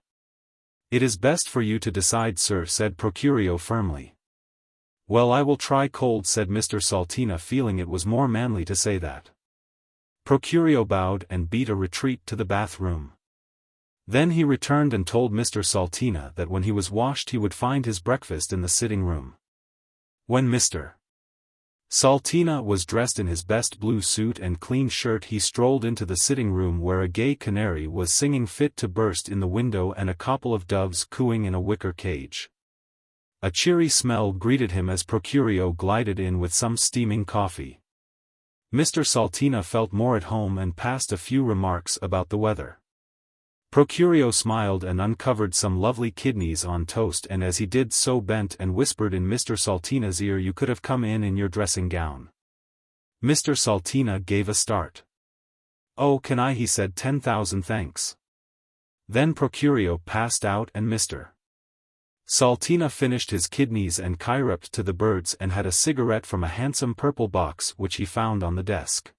It is best for you to decide, sir, said Procurio firmly. "Well, I will try cold," said Mr. Salteena, feeling it was more manly to say that. Procurio bowed and beat a retreat to the bathroom. Then he returned and told Mr. Salteena that when he was washed he would find his breakfast in the sitting room. When Mr. Salteena was dressed in his best blue suit and clean shirt, he strolled into the sitting room where a gay canary was singing fit to burst in the window and a couple of doves cooing in a wicker cage. A cheery smell greeted him as Procurio glided in with some steaming coffee. Mr. Salteena felt more at home and passed a few remarks about the weather. Procurio smiled and uncovered some lovely kidneys on toast, and as he did so bent and whispered in Mr. Salteena's ear, "You could have come in your dressing gown." Mr. Salteena gave a start. "Oh, can I?" he said. 10,000 thanks." Then Procurio passed out and Mr. Salteena finished his kidneys and chirruped to the birds and had a cigarette from a handsome purple box which he found on the desk.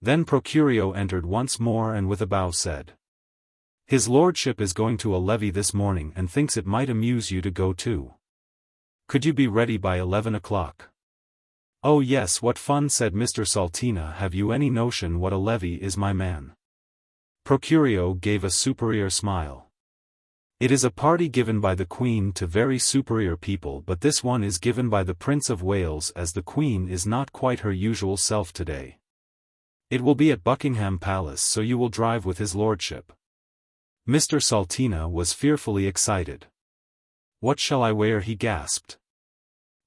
Then Procurio entered once more and with a bow said, "His lordship is going to a levee this morning and thinks it might amuse you to go too. Could you be ready by 11 o'clock? "Oh yes, what fun," said Mr. Salteena. "Have you any notion what a levee is, my man?" Procurio gave a superior smile. "It is a party given by the Queen to very superior people, but this one is given by the Prince of Wales, as the Queen is not quite her usual self today. It will be at Buckingham Palace, so you will drive with his lordship." Mr. Salteena was fearfully excited. "What shall I wear?" he gasped.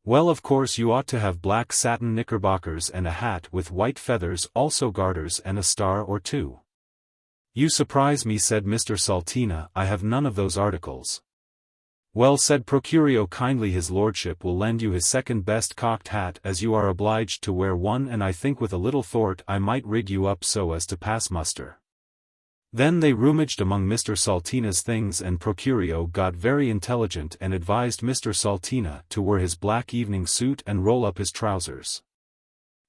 "Well, of course you ought to have black satin knickerbockers and a hat with white feathers, also garters and a star or two." "You surprise me," said Mr. Salteena. "I have none of those articles." "Well," said Procurio kindly, "his lordship will lend you his second best cocked hat, as you are obliged to wear one, and I think with a little thought I might rig you up so as to pass muster." Then they rummaged among Mr. Salteena's things, and Procurio got very intelligent and advised Mr. Salteena to wear his black evening suit and roll up his trousers.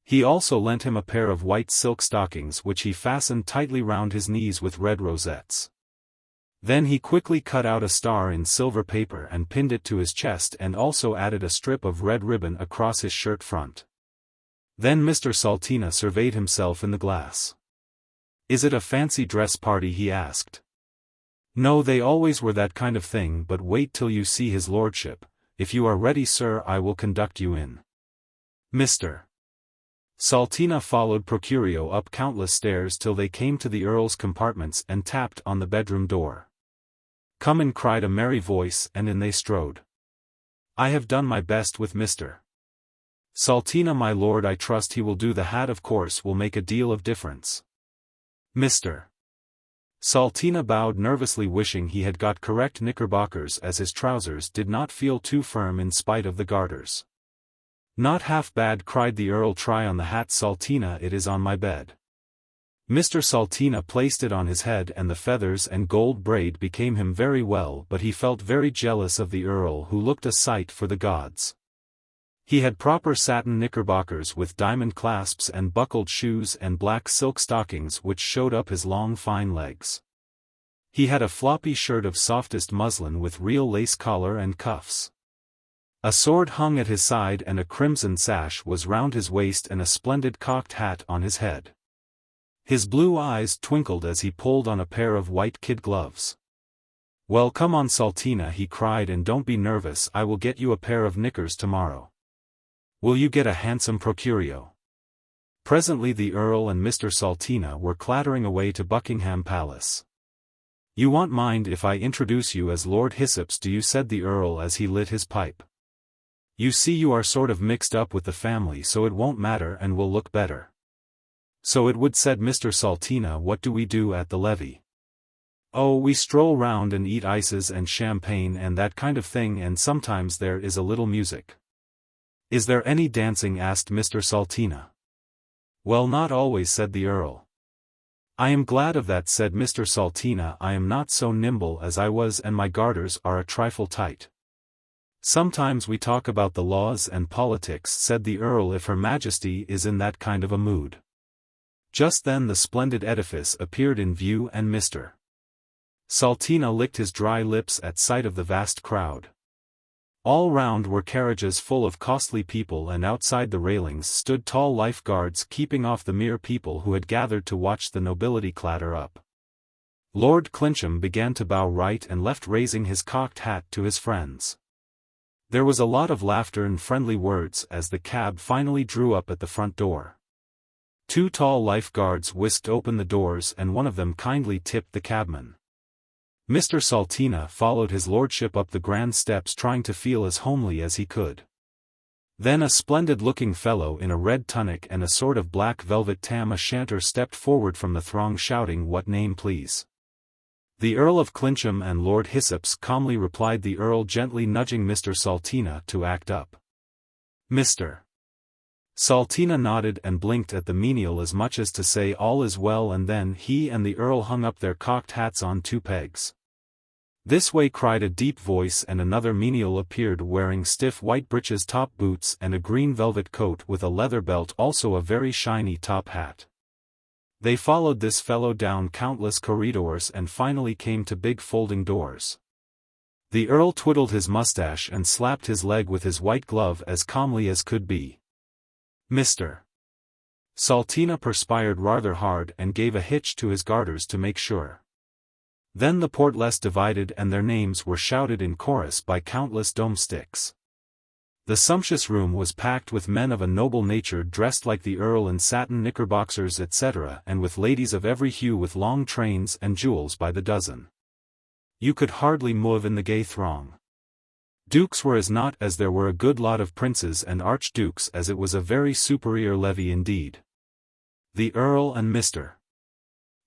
He also lent him a pair of white silk stockings which he fastened tightly round his knees with red rosettes. Then he quickly cut out a star in silver paper and pinned it to his chest, and also added a strip of red ribbon across his shirt front. Then Mr. Salteena surveyed himself in the glass. "Is it a fancy dress party?" he asked. "No, they always were that kind of thing, but wait till you see his lordship. If you are ready, sir, I will conduct you in." Mr. Salteena followed Procurio up countless stairs till they came to the Earl's compartments and tapped on the bedroom door. "Come in," cried a merry voice, and in they strode. "I have done my best with Mr. Salteena, my lord. I trust he will do. The hat, of course, will make a deal of difference." Mr. Salteena bowed nervously, wishing he had got correct knickerbockers, as his trousers did not feel too firm in spite of the garters. "Not half bad," cried the Earl. "Try on the hat, Salteena. It is on my bed." Mr. Salteena placed it on his head, and the feathers and gold braid became him very well, but he felt very jealous of the Earl, who looked a sight for the gods. He had proper satin knickerbockers with diamond clasps and buckled shoes and black silk stockings which showed up his long fine legs. He had a floppy shirt of softest muslin with real lace collar and cuffs. A sword hung at his side and a crimson sash was round his waist and a splendid cocked hat on his head. His blue eyes twinkled as he pulled on a pair of white kid gloves. "Well, come on, Salteena," he cried, "and don't be nervous. I will get you a pair of knickers tomorrow." "Will you get a handsome?" Procurio. Presently the Earl and Mr. Salteena were clattering away to Buckingham Palace. "You won't mind if I introduce you as Lord Hyssops, do you?" said the Earl as he lit his pipe. "You see, you are sort of mixed up with the family, so it won't matter and will look better." "So it would," said Mr. Salteena. "What do we do at the levee?" "Oh, we stroll round and eat ices and champagne and that kind of thing, and sometimes there is a little music." "Is there any dancing?" asked Mr. Salteena. "Well, not always," said the Earl. "I am glad of that," said Mr. Salteena. "I am not so nimble as I was, and my garters are a trifle tight." "Sometimes we talk about the laws and politics," said the Earl, "if Her Majesty is in that kind of a mood." Just then the splendid edifice appeared in view, and Mr. Salteena licked his dry lips at sight of the vast crowd. All round were carriages full of costly people, and outside the railings stood tall life guards keeping off the mere people who had gathered to watch the nobility clatter up. Lord Clincham began to bow right and left, raising his cocked hat to his friends. There was a lot of laughter and friendly words as the cab finally drew up at the front door. Two tall life guards whisked open the doors, and one of them kindly tipped the cabman. Mr. Salteena followed his lordship up the grand steps, trying to feel as homely as he could. Then a splendid-looking fellow in a red tunic and a sort of black velvet tam-o'-shanter stepped forward from the throng, shouting, "What name, please?" "The Earl of Clincham and Lord Hyssops," calmly replied the Earl, gently nudging Mr. Salteena to act up. Mr. Salteena nodded and blinked at the menial as much as to say all is well, and then he and the Earl hung up their cocked hats on two pegs. "This way," cried a deep voice, and another menial appeared wearing stiff white breeches, top boots, and a green velvet coat with a leather belt, also a very shiny top hat. They followed this fellow down countless corridors and finally came to big folding doors. The Earl twiddled his mustache and slapped his leg with his white glove as calmly as could be. Mr. Salteena perspired rather hard and gave a hitch to his garters to make sure. Then the portles divided and their names were shouted in chorus by countless domestics. The sumptuous room was packed with men of a noble nature dressed like the Earl in satin knickerbockers, etc., and with ladies of every hue with long trains and jewels by the dozen. You could hardly move in the gay throng. Dukes were as not as there were a good lot of princes and archdukes, as it was a very superior levy indeed. The Earl and Mr.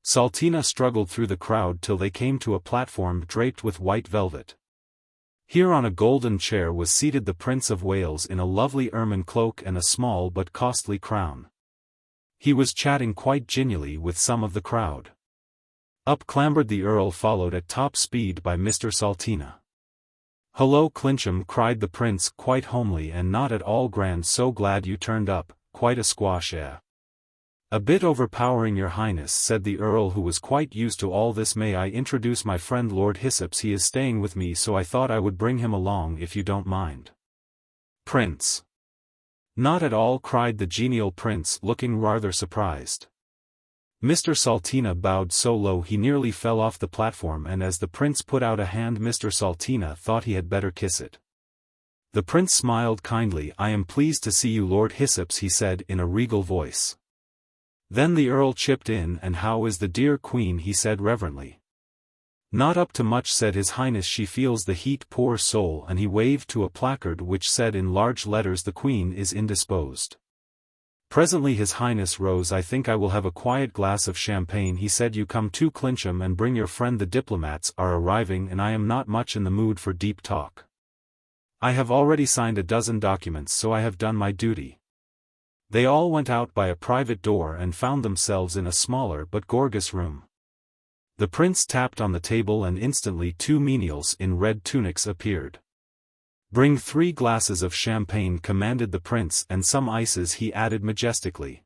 Salteena struggled through the crowd till they came to a platform draped with white velvet. Here on a golden chair was seated the Prince of Wales in a lovely ermine cloak and a small but costly crown. He was chatting quite genially with some of the crowd. Up clambered the Earl, followed at top speed by Mr. Salteena. "Hullo, Clincham," cried the Prince, quite homely and not at all grand. "So glad you turned up, quite a squash, eh?" "A bit overpowering, your Highness," said the Earl, who was quite used to all this. "May I introduce my friend Lord Hyssops? He is staying with me, so I thought I would bring him along if you don't mind." "Prince?" "Not at all," cried the genial Prince, looking rather surprised. Mr. Salteena bowed so low he nearly fell off the platform, and as the Prince put out a hand, Mr. Salteena thought he had better kiss it. The Prince smiled kindly. "I am pleased to see you, Lord Hyssops," he said in a regal voice. Then the Earl chipped in. "And how is the dear Queen?" he said reverently. "Not up to much," said His Highness. "She feels the heat, poor soul," and he waved to a placard which said in large letters, "The Queen is indisposed." Presently His Highness rose. "I think I will have a quiet glass of champagne," he said. "You come too, Clincham, and bring your friend. The diplomats are arriving and I am not much in the mood for deep talk. I have already signed a dozen documents, so I have done my duty." They all went out by a private door and found themselves in a smaller but gorgeous room. The Prince tapped on the table and instantly two menials in red tunics appeared. "Bring 3 glasses of champagne," commanded the Prince, "and some ices," he added majestically.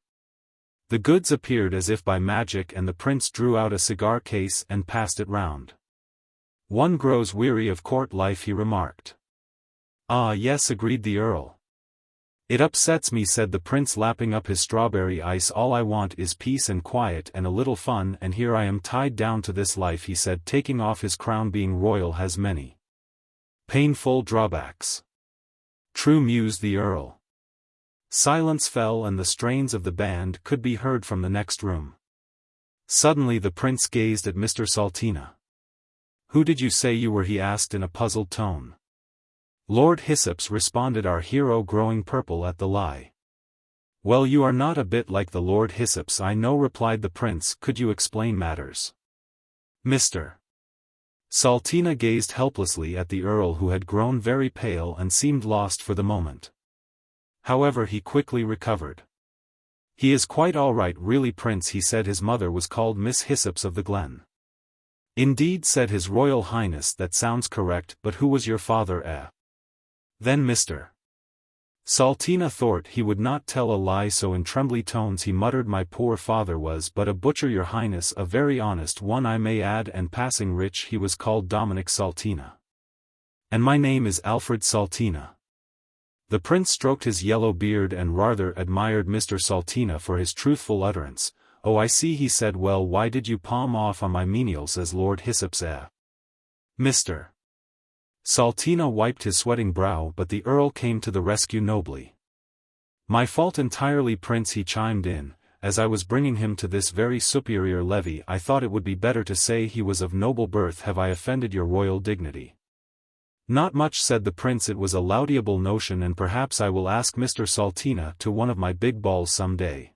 The goods appeared as if by magic, and the Prince drew out a cigar case and passed it round. "One grows weary of court life," he remarked. "Ah yes," agreed the Earl. "It upsets me," said the Prince, lapping up his strawberry ice. "All I want is peace and quiet and a little fun, and here I am tied down to this life," he said, taking off his crown. "Being royal has many painful drawbacks." "True," mused the Earl. Silence fell, and the strains of the band could be heard from the next room. Suddenly the Prince gazed at Mr. Salteena. "Who did you say you were?" he asked in a puzzled tone. "Lord Hyssops," responded our hero, growing purple at the lie. "Well, you are not a bit like the Lord Hyssops, I know," replied the Prince. "Could you explain matters?" Mr. Salteena gazed helplessly at the Earl, who had grown very pale and seemed lost for the moment. However, he quickly recovered. "He is quite all right, really, Prince," he said. "His mother was called Miss Hyssops of the Glen." "Indeed," said His Royal Highness. "That sounds correct, but who was your father, eh?" Then Mr. Salteena thought he would not tell a lie, so in trembly tones he muttered, "My poor father was but a butcher, your Highness, a very honest one, I may add, and passing rich. He was called Dominic Salteena." And my name is Alfred Salteena. The prince stroked his yellow beard and rather admired Mr. Salteena for his truthful utterance. Oh, I see, he said. Well, why did you palm off on my menials as Lord Hyssops? Mr. Salteena wiped his sweating brow, but the earl came to the rescue nobly. My fault entirely, prince, he chimed in. As I was bringing him to this very superior levy, I thought it would be better to say he was of noble birth. Have I offended your royal dignity? Not much, said the prince. It was a laudable notion, and perhaps I will ask Mr. Salteena to one of my big balls some day.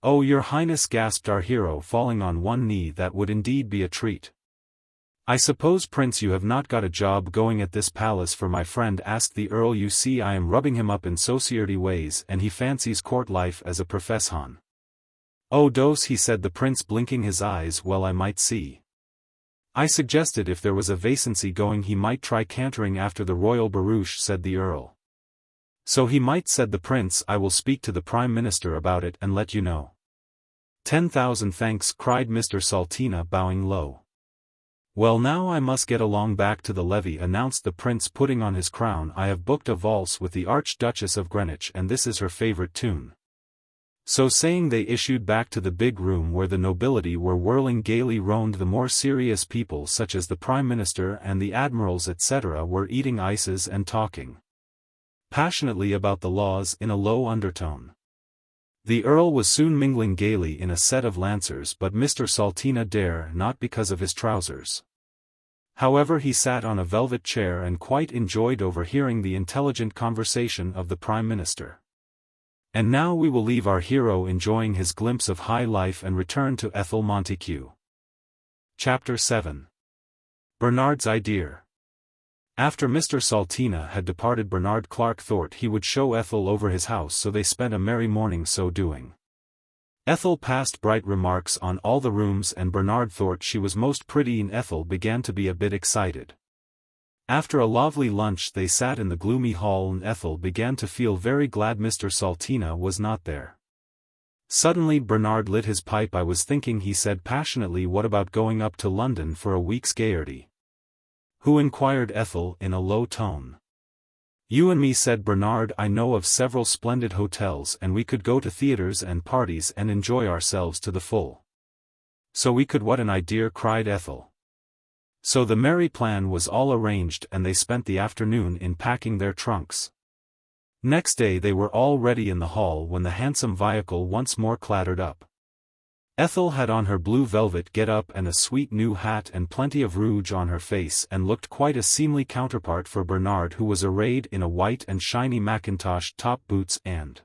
Oh, your highness, gasped our hero, falling on one knee, that would indeed be a treat. I suppose, prince, you have not got a job going at this palace for my friend? Asked the earl. You see, I am rubbing him up in society ways, and he fancies court life as a profession. Oh, dose, he said, the prince, blinking his eyes. Well, I might see. I suggested if there was a vacancy going he might try cantering after the royal barouche, said the earl. So he might, said the prince. I will speak to the prime minister about it and let you know. 10,000 thanks, cried Mr. Salteena, bowing low. Well, now I must get along back to the levee, announced the prince, putting on his crown. I have booked a valse with the Archduchess of Greenwich, and this is her favorite tune. So saying, they issued back to the big room where the nobility were whirling gaily round. The more serious people, such as the prime minister and the admirals etc., were eating ices and talking passionately about the laws in a low undertone. The earl was soon mingling gaily in a set of lancers, but Mr. Salteena dare not, because of his trousers. However, he sat on a velvet chair and quite enjoyed overhearing the intelligent conversation of the prime minister. And now we will leave our hero enjoying his glimpse of high life and return to Ethel Monticue. Chapter 7. Bernard's Idear. After Mr. Salteena had departed, Bernard Clark thought he would show Ethel over his house, so they spent a merry morning so doing. Ethel passed bright remarks on all the rooms, and Bernard thought she was most pretty, and Ethel began to be a bit excited. After a lovely lunch they sat in the gloomy hall, and Ethel began to feel very glad Mr. Salteena was not there. Suddenly Bernard lit his pipe. I was thinking, he said passionately, what about going up to London for a week's gaiety? Who? Inquired Ethel in a low tone. You and me, said Bernard. I know of several splendid hotels, and we could go to theatres and parties and enjoy ourselves to the full. So we could. What an idea, cried Ethel. So the merry plan was all arranged, and they spent the afternoon in packing their trunks. Next day they were all ready in the hall when the handsome vehicle once more clattered up. Ethel had on her blue velvet get-up and a sweet new hat and plenty of rouge on her face, and looked quite a seemly counterpart for Bernard, who was arrayed in a white and shiny mackintosh, top boots, and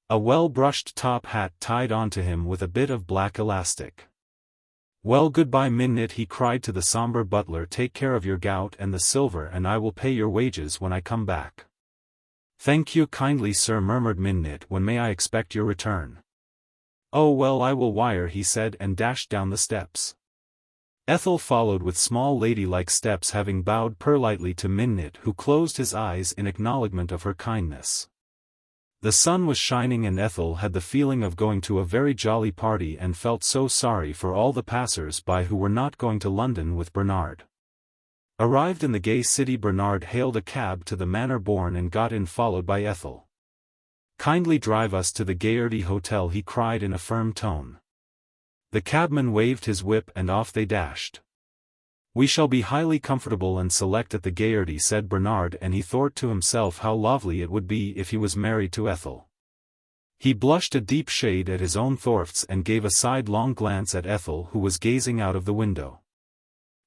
a well-brushed top hat tied onto him with a bit of black elastic. Well, goodbye, Minnit, he cried to the sombre butler. Take care of your gout and the silver, and I will pay your wages when I come back. Thank you kindly, sir, murmured Minnit. When may I expect your return? Oh, well, I will wire, he said, and dashed down the steps. Ethel followed with small ladylike steps, having bowed politely to Minnit, who closed his eyes in acknowledgment of her kindness. The sun was shining, and Ethel had the feeling of going to a very jolly party, and felt so sorry for all the passers-by who were not going to London with Bernard. Arrived in the gay city, Bernard hailed a cab to the Manor Born and got in, followed by Ethel. Kindly drive us to the Gaiety Hotel, he cried in a firm tone. The cabman waved his whip and off they dashed. We shall be highly comfortable and select at the Gaiety, said Bernard, and he thought to himself how lovely it would be if he was married to Ethel. He blushed a deep shade at his own thoughts and gave a sidelong glance at Ethel, who was gazing out of the window.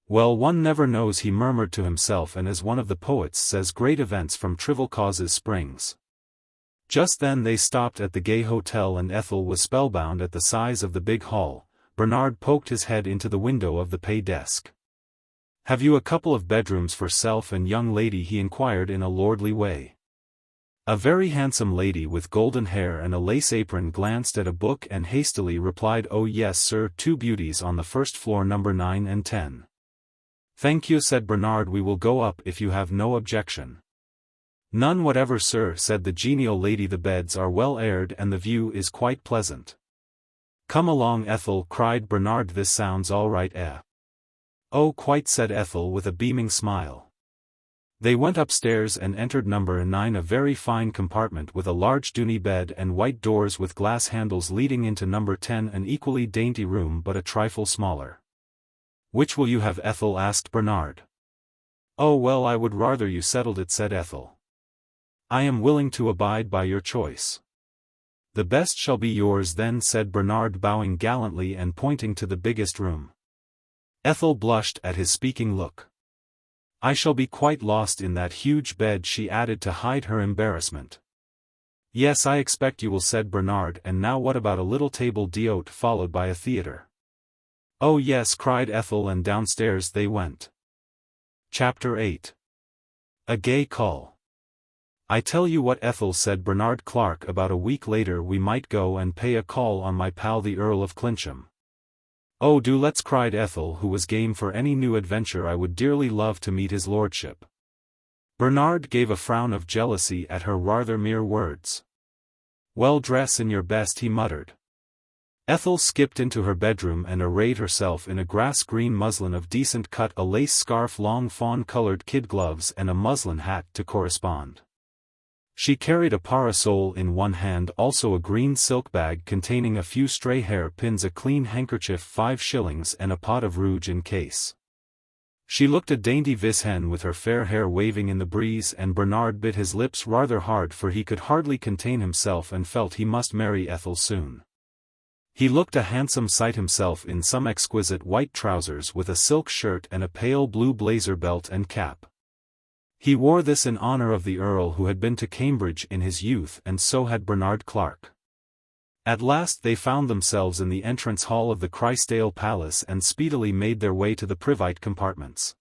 Well, one never knows, he murmured to himself, and as one of the poets says, great events from trivial causes springs. Just then they stopped at the gay hotel, and Ethel was spellbound at the size of the big hall. Bernard poked his head into the window of the pay desk. Have you a couple of bedrooms for self and young lady, he inquired in a lordly way. A very handsome lady with golden hair and a lace apron glanced at a book and hastily replied, oh yes, sir, 2 beauties on the first floor, number 9 and 10. Thank you, said Bernard, we will go up if you have no objection. None whatever, sir, said the genial lady, the beds are well aired and the view is quite pleasant. Come along, Ethel, cried Bernard, this sounds all right, eh? Oh, quite, said Ethel with a beaming smile. They went upstairs and entered number 9, a very fine compartment with a large dunny bed and white doors with glass handles leading into number 10, an equally dainty room but a trifle smaller. "Which will you have, Ethel?" asked Bernard. "Oh well, I would rather you settled it," said Ethel. "I am willing to abide by your choice." "The best shall be yours then," said Bernard, bowing gallantly and pointing to the biggest room. Ethel blushed at his speaking look. "I shall be quite lost in that huge bed," she added to hide her embarrassment. "Yes, I expect you will," said Bernard, "and now what about a little table d'hôte followed by a theatre?" "Oh yes," cried Ethel, and downstairs they went. Chapter 8. A Gay Call. "I tell you what, Ethel," said Bernard Clark about a week later, "we might go and pay a call on my pal the Earl of Clincham." "Oh do let's," cried Ethel, who was game for any new adventure. "I would dearly love to meet his lordship." Bernard gave a frown of jealousy at her rather mere words. "Well, dress in your best," he muttered. Ethel skipped into her bedroom and arrayed herself in a grass-green muslin of decent cut, a lace scarf, long fawn-colored kid gloves and a muslin hat to correspond. She carried a parasol in one hand, also a green silk bag containing a few stray hair pins, a clean handkerchief, 5 shillings, and a pot of rouge in case. She looked a dainty vis hen with her fair hair waving in the breeze, and Bernard bit his lips rather hard, for he could hardly contain himself and felt he must marry Ethel soon. He looked a handsome sight himself in some exquisite white trousers with a silk shirt and a pale blue blazer belt and cap. He wore this in honor of the Earl, who had been to Cambridge in his youth, and so had Bernard Clark. At last they found themselves in the entrance hall of the Crysdale Palace and speedily made their way to the private compartments.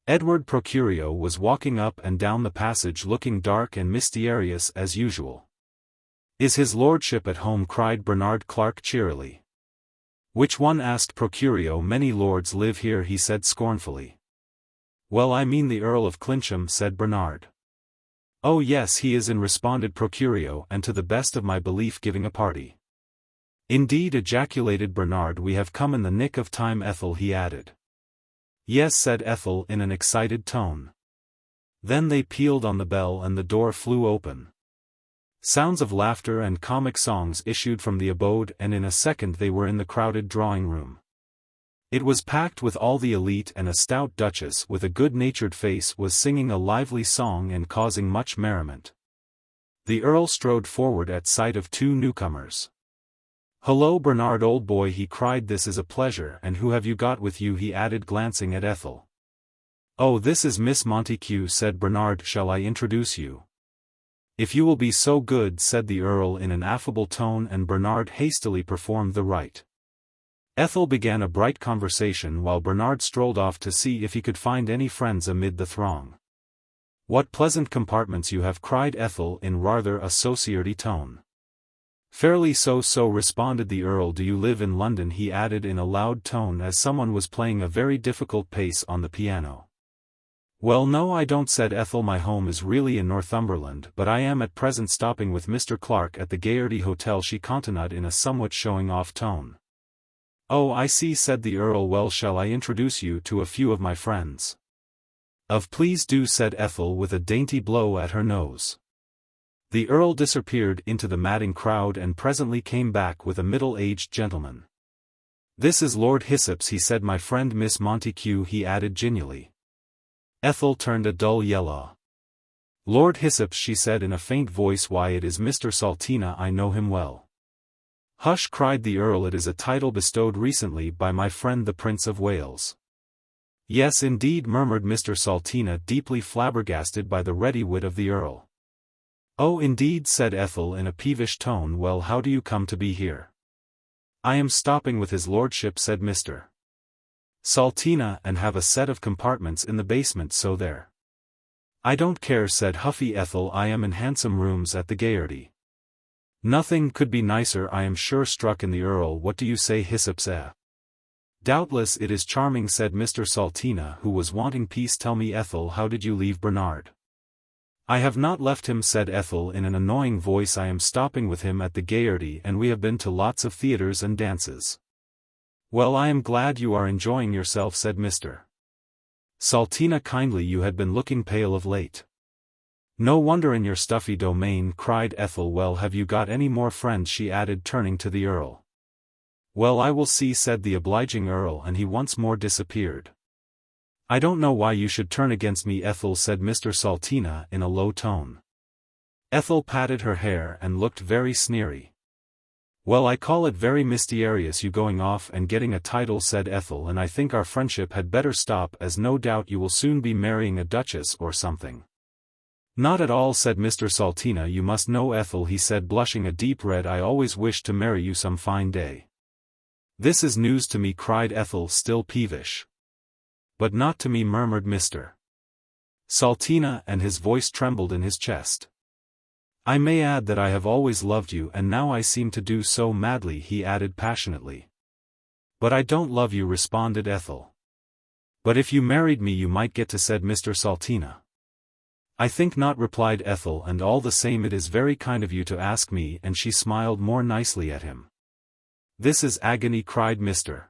Edward Procurio was walking up and down the passage looking dark and mysterious as usual. "Is his lordship at home?" cried Bernard Clark cheerily. "Which one?" asked Procurio. "Many lords live here," he said scornfully. "Well, I mean the Earl of Clincham," said Bernard. "Oh yes, he is in," responded Procurio, "and to the best of my belief giving a party." "Indeed," ejaculated Bernard. "We have come in the nick of time, Ethel," he added. "Yes," said Ethel in an excited tone. Then they pealed on the bell and the door flew open. Sounds of laughter and comic songs issued from the abode, and in a second they were in the crowded drawing-room. It was packed with all the elite, and a stout duchess with a good-natured face was singing a lively song and causing much merriment. The Earl strode forward at sight of 2 newcomers. "Hullo, Bernard, old boy," he cried, "this is a pleasure, and who have you got with you?" he added, glancing at Ethel. "Oh, this is Miss Monticue," said Bernard. "Shall I introduce you?" "If you will be so good," said the Earl in an affable tone, and Bernard hastily performed the rite. Ethel began a bright conversation while Bernard strolled off to see if he could find any friends amid the throng. "What pleasant compartments you have," cried Ethel in rather a saucier tone. "Fairly so," responded the Earl. "Do you live in London?" he added in a loud tone as someone was playing a very difficult pace on the piano. "Well, no, I don't," said Ethel. "My home is really in Northumberland, but I am at present stopping with Mr. Clark at the Gaiety Hotel," she continued in a somewhat showing-off tone. "Oh, I see," said the Earl. "Well, shall I introduce you to a few of my friends?" Please do," said Ethel with a dainty blow at her nose. The Earl disappeared into the madding crowd and presently came back with a middle-aged gentleman. "This is Lord Hyssops," he said. "My friend Miss Monticue," he added genially. Ethel turned a dull yellow. "Lord Hyssops," she said in a faint voice. "Why, it is Mr. Salteena. I know him well." "Hush," cried the Earl. "It is a title bestowed recently by my friend the Prince of Wales." "Yes, indeed," murmured Mr. Salteena, deeply flabbergasted by the ready wit of the Earl. "Oh, indeed," said Ethel in a peevish tone. "Well, how do you come to be here?" "I am stopping with his lordship," said Mr. Salteena, "and have a set of compartments in the basement, so there." "I don't care," said huffy Ethel. "I am in handsome rooms at the Gaiety." "Nothing could be nicer, I am sure," struck in the Earl. "What do you say, Hyssops?" "Doubtless it is charming," said Mr. Salteena, who was wanting peace. "Tell me, Ethel, how did you leave Bernard?" "I have not left him," said Ethel in an annoying voice. "I am stopping with him at the Gaiety, and we have been to lots of theatres and dances." "Well, I am glad you are enjoying yourself," said Mr. Salteena kindly, you had been looking pale of late. No wonder in your stuffy domain, cried Ethel. Well, have you got any more friends, she added, turning to the Earl. Well, I will see, said the obliging Earl, and he once more disappeared. I don't know why you should turn against me, Ethel, said Mr. Salteena in a low tone. Ethel patted her hair and looked very sneery. Well, I call it very mysterious you going off and getting a title, said Ethel, and I think our friendship had better stop, as no doubt you will soon be marrying a duchess or something. Not at all, said Mr. Salteena. You must know, Ethel, he said, blushing a deep red, I always wished to marry you some fine day. This is news to me, cried Ethel, still peevish. But not to me, murmured Mr. Salteena, and his voice trembled in his chest. I may add that I have always loved you, and now I seem to do so madly, he added passionately. But I don't love you, responded Ethel. But if you married me you might get to, said Mr. Salteena. I think not, replied Ethel, and all the same it is very kind of you to ask me, and she smiled more nicely at him. This is agony, cried Mr.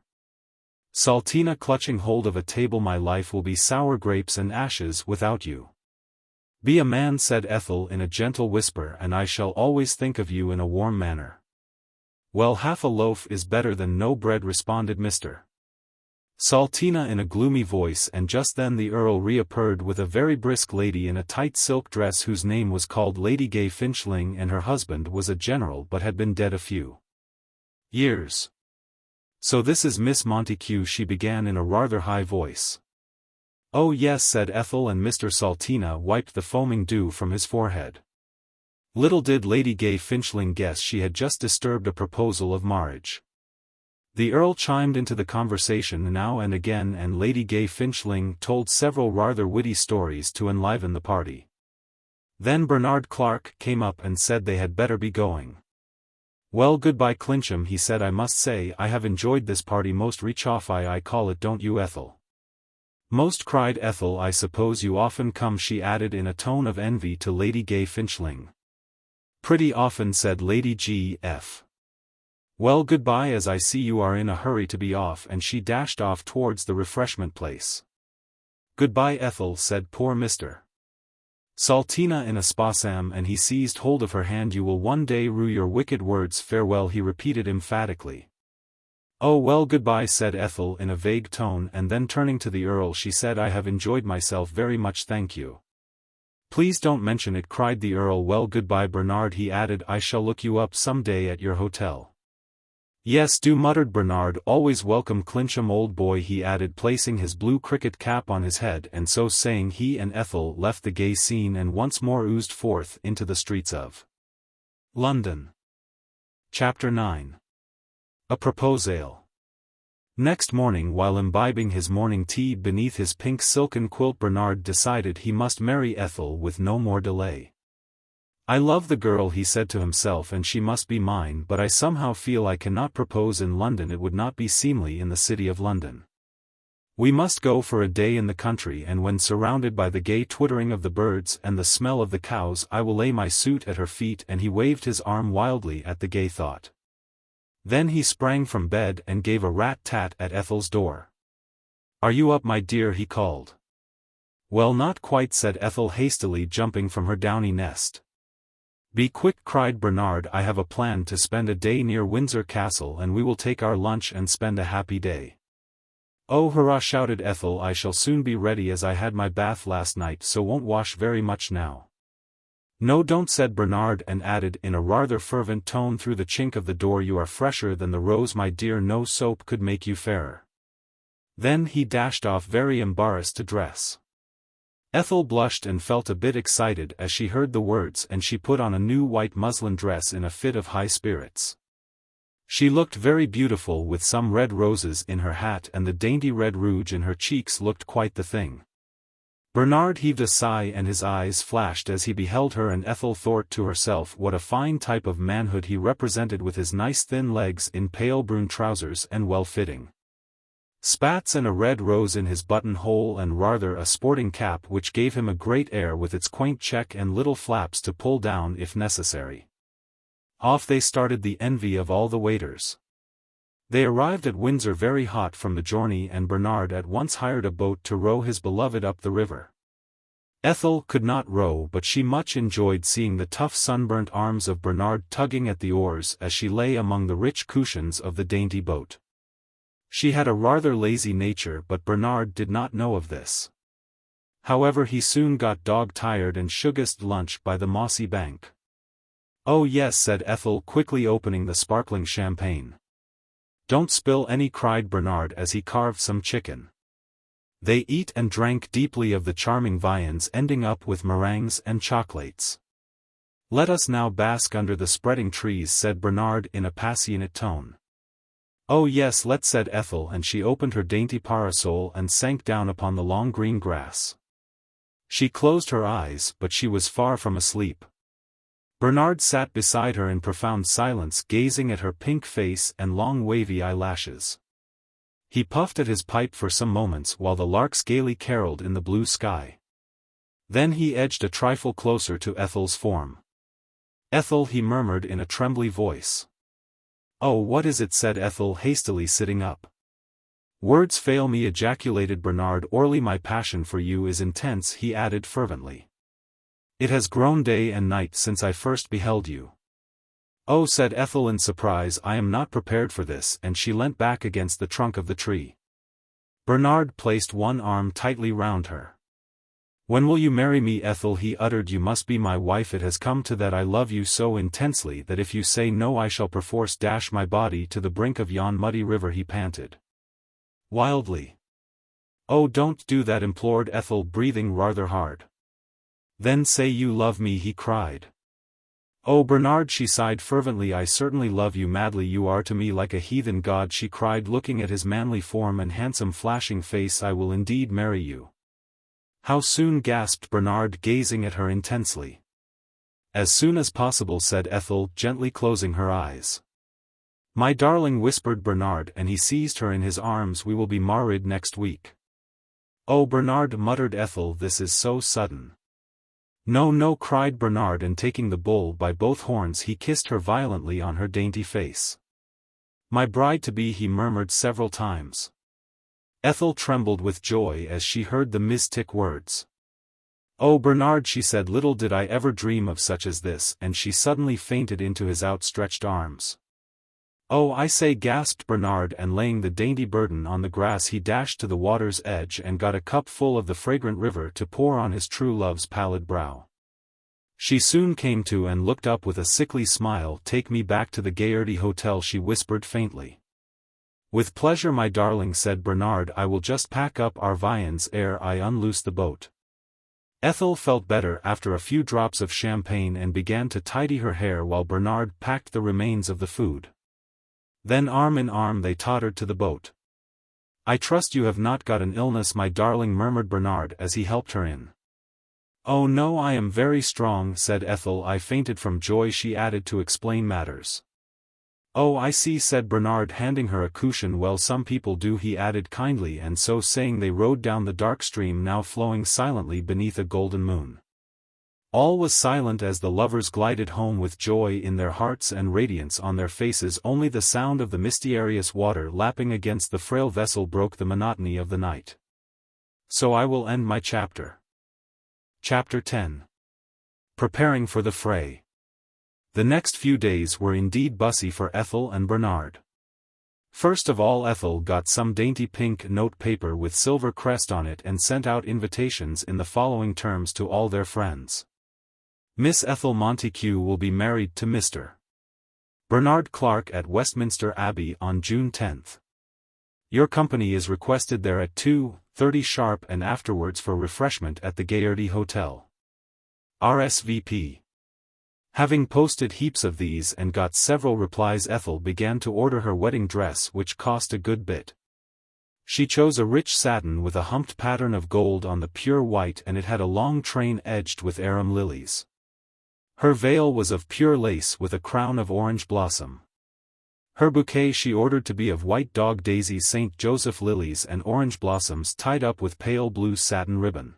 Salteena, clutching hold of a table. My life will be sour grapes and ashes without you. Be a man, said Ethel in a gentle whisper, and I shall always think of you in a warm manner. Well, half a loaf is better than no bread, responded Mr. Salteena in a gloomy voice, and just then the Earl reappeared with a very brisk lady in a tight silk dress whose name was called Lady Gay Finchling, and her husband was a general but had been dead a few years. So this is Miss Monticue, she began in a rather high voice. Oh yes, said Ethel, and Mr. Salteena wiped the foaming dew from his forehead. Little did Lady Gay Finchling guess she had just disturbed a proposal of marriage. The Earl chimed into the conversation now and again, and Lady Gay Finchling told several rather witty stories to enliven the party. Then Bernard Clark came up and said they had better be going. Well, goodbye, Clincham, he said. I must say I have enjoyed this party most. Reach off, I call it, don't you, Ethel? Most, cried Ethel. I suppose you often come, she added in a tone of envy to Lady Gay Finchling. Pretty often, said Lady G.F. Well, goodbye, as I see you are in a hurry to be off, and she dashed off towards the refreshment place. Goodbye, Ethel, said poor Mr. Salteena in a spasm, and he seized hold of her hand. You will one day rue your wicked words. Farewell, he repeated emphatically. Oh well, goodbye, said Ethel in a vague tone, and then turning to the Earl she said, I have enjoyed myself very much, thank you. Please don't mention it, cried the Earl. Well, goodbye, Bernard, he added. I shall look you up some day at your hotel. Yes, do, muttered Bernard. Always welcome, Clincham, old boy, he added, placing his blue cricket cap on his head, and so saying he and Ethel left the gay scene and once more oozed forth into the streets of London. Chapter 9. A Proposale. Next morning, while imbibing his morning tea beneath his pink silken quilt, Bernard decided he must marry Ethel with no more delay. I love the girl, he said to himself, and she must be mine, but I somehow feel I cannot propose in London. It would not be seemly in the city of London. We must go for a day in the country, and when surrounded by the gay twittering of the birds and the smell of the cows, I will lay my suit at her feet. And he waved his arm wildly at the gay thought. Then he sprang from bed and gave a rat-tat at Ethel's door. Are you up, my dear, he called. Well, not quite, said Ethel hastily, jumping from her downy nest. Be quick, cried Bernard. I have a plan to spend a day near Windsor Castle, and we will take our lunch and spend a happy day. Oh, hurrah, shouted Ethel. I shall soon be ready, as I had my bath last night, so won't wash very much now. No, don't, said Bernard, and added in a rather fervent tone through the chink of the door, you are fresher than the rose, my dear. No soap could make you fairer. Then he dashed off, very embarrassed, to dress. Ethel blushed and felt a bit excited as she heard the words, and she put on a new white muslin dress in a fit of high spirits. She looked very beautiful with some red roses in her hat, and the dainty red rouge in her cheeks looked quite the thing. Bernard heaved a sigh and his eyes flashed as he beheld her, and Ethel thought to herself what a fine type of manhood he represented with his nice thin legs in pale brune trousers and well-fitting spats and a red rose in his buttonhole, and rather a sporting cap which gave him a great air with its quaint check and little flaps to pull down if necessary. Off they started, the envy of all the waiters. They arrived at Windsor very hot from the journey, and Bernard at once hired a boat to row his beloved up the river. Ethel could not row, but she much enjoyed seeing the tough sunburnt arms of Bernard tugging at the oars as she lay among the rich cushions of the dainty boat. She had a rather lazy nature, but Bernard did not know of this. However, he soon got dog-tired and shugged lunch by the mossy bank. "Oh yes," said Ethel, quickly opening the sparkling champagne. "Don't spill any," cried Bernard as he carved some chicken. They ate and drank deeply of the charming viands, ending up with meringues and chocolates. "Let us now bask under the spreading trees," said Bernard in a passionate tone. "Oh yes, let's," said Ethel, and she opened her dainty parasol and sank down upon the long green grass. She closed her eyes, but she was far from asleep. Bernard sat beside her in profound silence, gazing at her pink face and long wavy eyelashes. He puffed at his pipe for some moments while the larks gaily caroled in the blue sky. Then he edged a trifle closer to Ethel's form. "Ethel," he murmured in a trembly voice. "Oh, what is it?" said Ethel, hastily sitting up. "Words fail me," ejaculated Bernard. "Orly, my passion for you is intense," he added fervently. "It has grown day and night since I first beheld you." "Oh," said Ethel in surprise, "I am not prepared for this," and she leant back against the trunk of the tree. Bernard placed one arm tightly round her. "When will you marry me, Ethel?" he uttered. "You must be my wife. It has come to that. I love you so intensely that if you say no I shall perforce dash my body to the brink of yon muddy river," he panted wildly. "Oh, don't do that," implored Ethel, breathing rather hard. "Then say you love me," he cried. "Oh, Bernard," she sighed fervently, "I certainly love you madly. You are to me like a heathen god," she cried, looking at his manly form and handsome flashing face. "I will indeed marry you." "How soon?" gasped Bernard, gazing at her intensely. "As soon as possible," said Ethel, gently closing her eyes. "My darling," whispered Bernard, and he seized her in his arms. "We will be married next week." "Oh, Bernard," muttered Ethel, "this is so sudden." "No, no," cried Bernard, and taking the bull by both horns he kissed her violently on her dainty face. "My bride-to-be," he murmured several times. Ethel trembled with joy as she heard the mystic words. "Oh, Bernard," she said, "little did I ever dream of such as this," and she suddenly fainted into his outstretched arms. "Oh, I say," gasped Bernard, and laying the dainty burden on the grass he dashed to the water's edge and got a cup full of the fragrant river to pour on his true love's pallid brow. She soon came to and looked up with a sickly smile. "Take me back to the Gaily Hotel," she whispered faintly. "With pleasure, my darling," said Bernard. "I will just pack up our viands ere I unloose the boat." Ethel felt better after a few drops of champagne and began to tidy her hair while Bernard packed the remains of the food. Then arm in arm they tottered to the boat. "I trust you have not got an illness, my darling," murmured Bernard as he helped her in. "Oh no, I am very strong," said Ethel. "I fainted from joy," she added to explain matters. "Oh, I see," said Bernard, handing her a cushion. "Well, some people do," he added kindly, and so saying they rowed down the dark stream now flowing silently beneath a golden moon. All was silent as the lovers glided home with joy in their hearts and radiance on their faces. Only the sound of the mysterious water lapping against the frail vessel broke the monotony of the night. So I will end my chapter. Chapter 10. Preparing for the fray. The next few days were indeed bussy for Ethel and Bernard. First of all, Ethel got some dainty pink note paper with silver crest on it and sent out invitations in the following terms to all their friends. Miss Ethel Monticue will be married to Mr. Bernard Clark at Westminster Abbey on June 10th. Your company is requested there at 2:30 sharp and afterwards for refreshment at the Gaily Hotel. RSVP. Having posted heaps of these and got several replies, Ethel began to order her wedding dress, which cost a good bit. She chose a rich satin with a humped pattern of gold on the pure white, and it had a long train edged with arum lilies. Her veil was of pure lace with a crown of orange blossom. Her bouquet she ordered to be of white dog daisies, St. Joseph lilies and orange blossoms tied up with pale blue satin ribbon.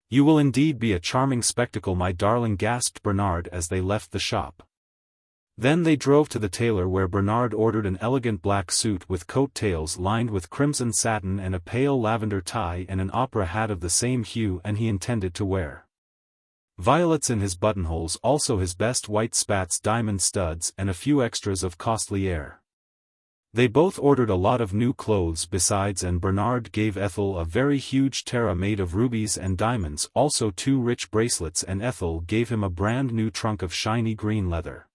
You will indeed be a charming spectacle, my darling, gasped Bernard as they left the shop. Then they drove to the tailor where Bernard ordered an elegant black suit with coat tails lined with crimson satin and a pale lavender tie and an opera hat of the same hue and he intended to wear violets in his buttonholes, also his best white spats, diamond studs and a few extras of costly air. They both ordered a lot of new clothes besides, and Bernard gave Ethel a very huge tiara made of rubies and diamonds, also 2 rich bracelets, and Ethel gave him a brand new trunk of shiny green leather.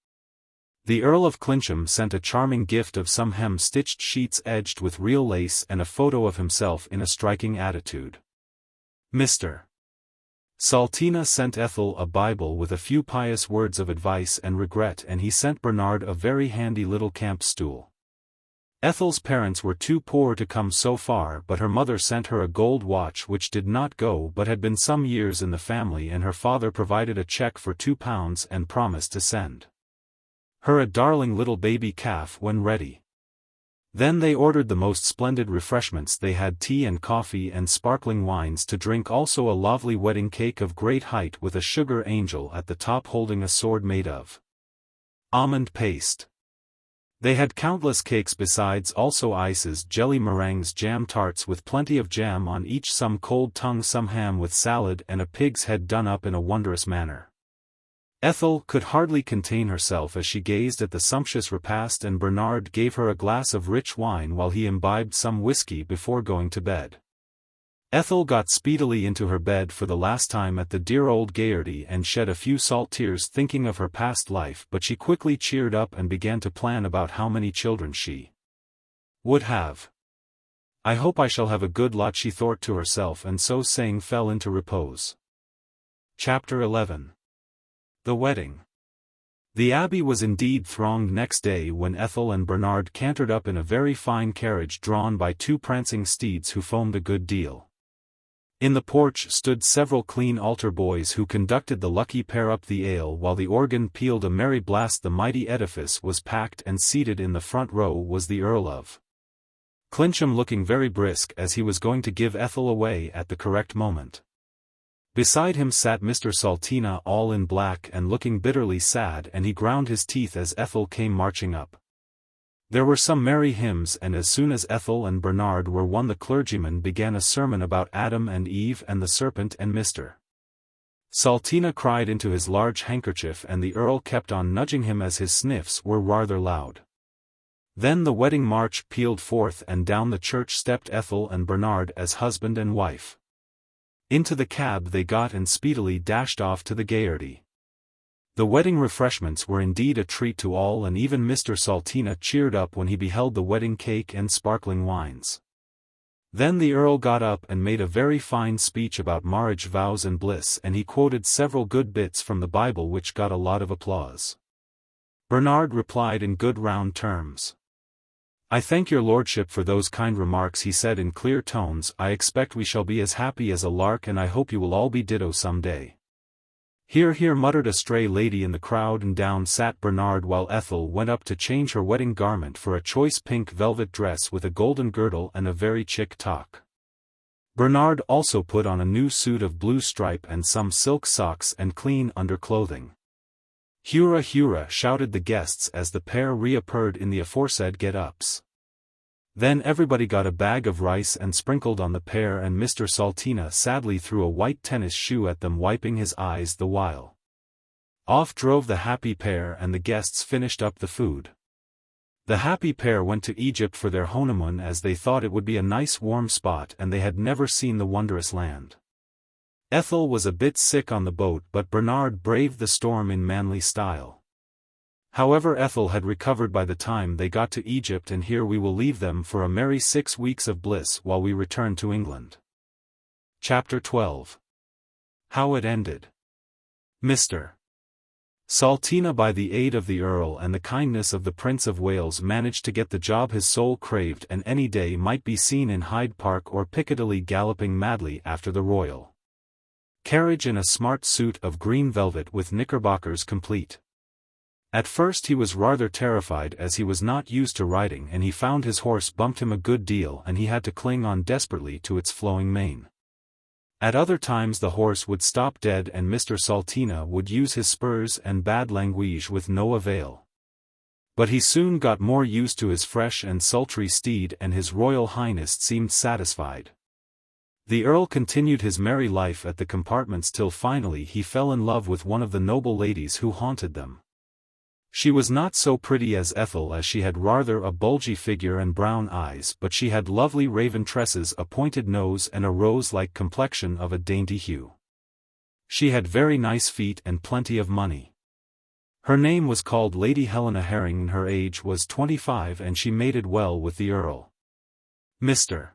The Earl of Clincham sent a charming gift of some hem-stitched sheets edged with real lace and a photo of himself in a striking attitude. Mr. Salteena sent Ethel a Bible with a few pious words of advice and regret, and he sent Bernard a very handy little camp stool. Ethel's parents were too poor to come so far, but her mother sent her a gold watch which did not go but had been some years in the family, and her father provided a cheque for £2 and promised to send her a darling little baby calf when ready. Then they ordered the most splendid refreshments. They had tea and coffee and sparkling wines to drink, also a lovely wedding cake of great height with a sugar angel at the top holding a sword made of almond paste. They had countless cakes besides, also ices, jelly, meringues, jam tarts with plenty of jam on each, some cold tongue, some ham with salad, and a pig's head done up in a wondrous manner. Ethel could hardly contain herself as she gazed at the sumptuous repast, and Bernard gave her a glass of rich wine while he imbibed some whiskey before going to bed. Ethel got speedily into her bed for the last time at the dear old Gaily and shed a few salt tears thinking of her past life, but she quickly cheered up and began to plan about how many children she would have. "I hope I shall have a good lot," she thought to herself, and so saying fell into repose. Chapter 11. The Wedding. The abbey was indeed thronged next day when Ethel and Bernard cantered up in a very fine carriage drawn by 2 prancing steeds who foamed a good deal. In the porch stood several clean altar boys who conducted the lucky pair up the aisle while the organ pealed a merry blast. The mighty edifice was packed, and seated in the front row was the Earl of Clincham, looking very brisk as he was going to give Ethel away at the correct moment. Beside him sat Mr. Salteena, all in black and looking bitterly sad, and he ground his teeth as Ethel came marching up. There were some merry hymns, and as soon as Ethel and Bernard were won, the clergyman began a sermon about Adam and Eve and the serpent, and Mr. Salteena cried into his large handkerchief, and the Earl kept on nudging him as his sniffs were rather loud. Then the wedding march pealed forth, and down the church stepped Ethel and Bernard as husband and wife. Into the cab they got and speedily dashed off to the Gaily. The wedding refreshments were indeed a treat to all, and even Mr. Salteena cheered up when he beheld the wedding cake and sparkling wines. Then the Earl got up and made a very fine speech about marriage vows and bliss, and he quoted several good bits from the Bible which got a lot of applause. Bernard replied in good round terms. "I thank your lordship for those kind remarks," he said in clear tones. "I expect we shall be as happy as a lark, and I hope you will all be ditto some day." "Hear, hear," muttered a stray lady in the crowd, and down sat Bernard while Ethel went up to change her wedding garment for a choice pink velvet dress with a golden girdle and a very chic toque. Bernard also put on a new suit of blue stripe and some silk socks and clean underclothing. "Hurrah, hurrah," shouted the guests as the pair reappeared in the aforesaid get-ups. Then everybody got a bag of rice and sprinkled on the pair, and Mr. Salteena sadly threw a white tennis shoe at them, wiping his eyes the while. Off drove the happy pair, and the guests finished up the food. The happy pair went to Egypt for their honeymoon, as they thought it would be a nice warm spot and they had never seen the wondrous land. Ethel was a bit sick on the boat, but Bernard braved the storm in manly style. However, Ethel had recovered by the time they got to Egypt, and here we will leave them for a merry 6 weeks of bliss while we return to England. Chapter 12. How it ended. Mr. Salteena, by the aid of the Earl and the kindness of the Prince of Wales, managed to get the job his soul craved, and any day might be seen in Hyde Park or Piccadilly galloping madly after the royal carriage in a smart suit of green velvet with knickerbockers complete. At first he was rather terrified, as he was not used to riding, and he found his horse bumped him a good deal and he had to cling on desperately to its flowing mane. At other times the horse would stop dead, and Mr. Salteena would use his spurs and bad language with no avail. But he soon got more used to his fresh and sultry steed, and his Royal Highness seemed satisfied. The Earl continued his merry life at the compartments till finally he fell in love with one of the noble ladies who haunted them. She was not so pretty as Ethel, as she had rather a bulgy figure and brown eyes, but she had lovely raven tresses, a pointed nose, and a rose-like complexion of a dainty hue. She had very nice feet and plenty of money. Her name was called Lady Helena Herring, and her age was 25, and she mated well with the Earl. Mr.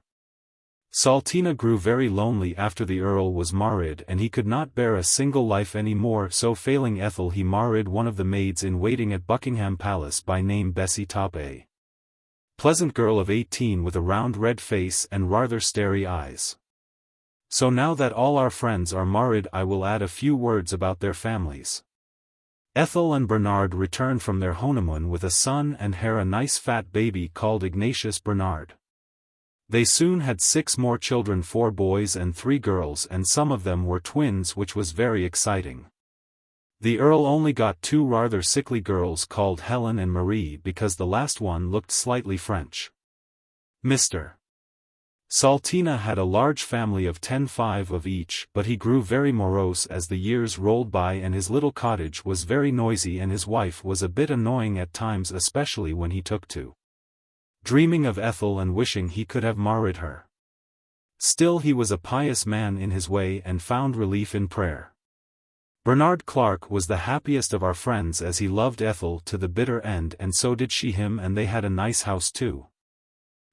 Salteena grew very lonely after the Earl was married, and he could not bear a single life any more, so failing Ethel he married one of the maids-in-waiting at Buckingham Palace by name Bessie Top A. Pleasant girl of 18 with a round red face and rather starry eyes. So now that all our friends are married, I will add a few words about their families. Ethel and Bernard returned from their honeymoon with a son and heir, a nice fat baby called Ignatius Bernard. They soon had 6 more children, 4 boys and 3 girls, and some of them were twins, which was very exciting. The Earl only got 2 rather sickly girls called Helen and Marie, because the last one looked slightly French. Mr. Salteena had a large family of 10, 5 of each, but he grew very morose as the years rolled by, and his little cottage was very noisy, and his wife was a bit annoying at times, especially when he took to dreaming of Ethel and wishing he could have married her. Still, he was a pious man in his way and found relief in prayer. Bernard Clark was the happiest of our friends, as he loved Ethel to the bitter end, and so did she him, and they had a nice house too.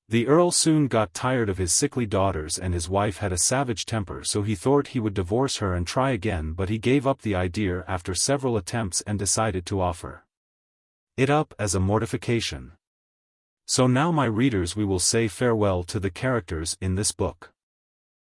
The Earl soon got tired of his sickly daughters, and his wife had a savage temper, so he thought he would divorce her and try again, but he gave up the idea after several attempts and decided to offer it up as a mortification. So now, my readers, we will say farewell to the characters in this book.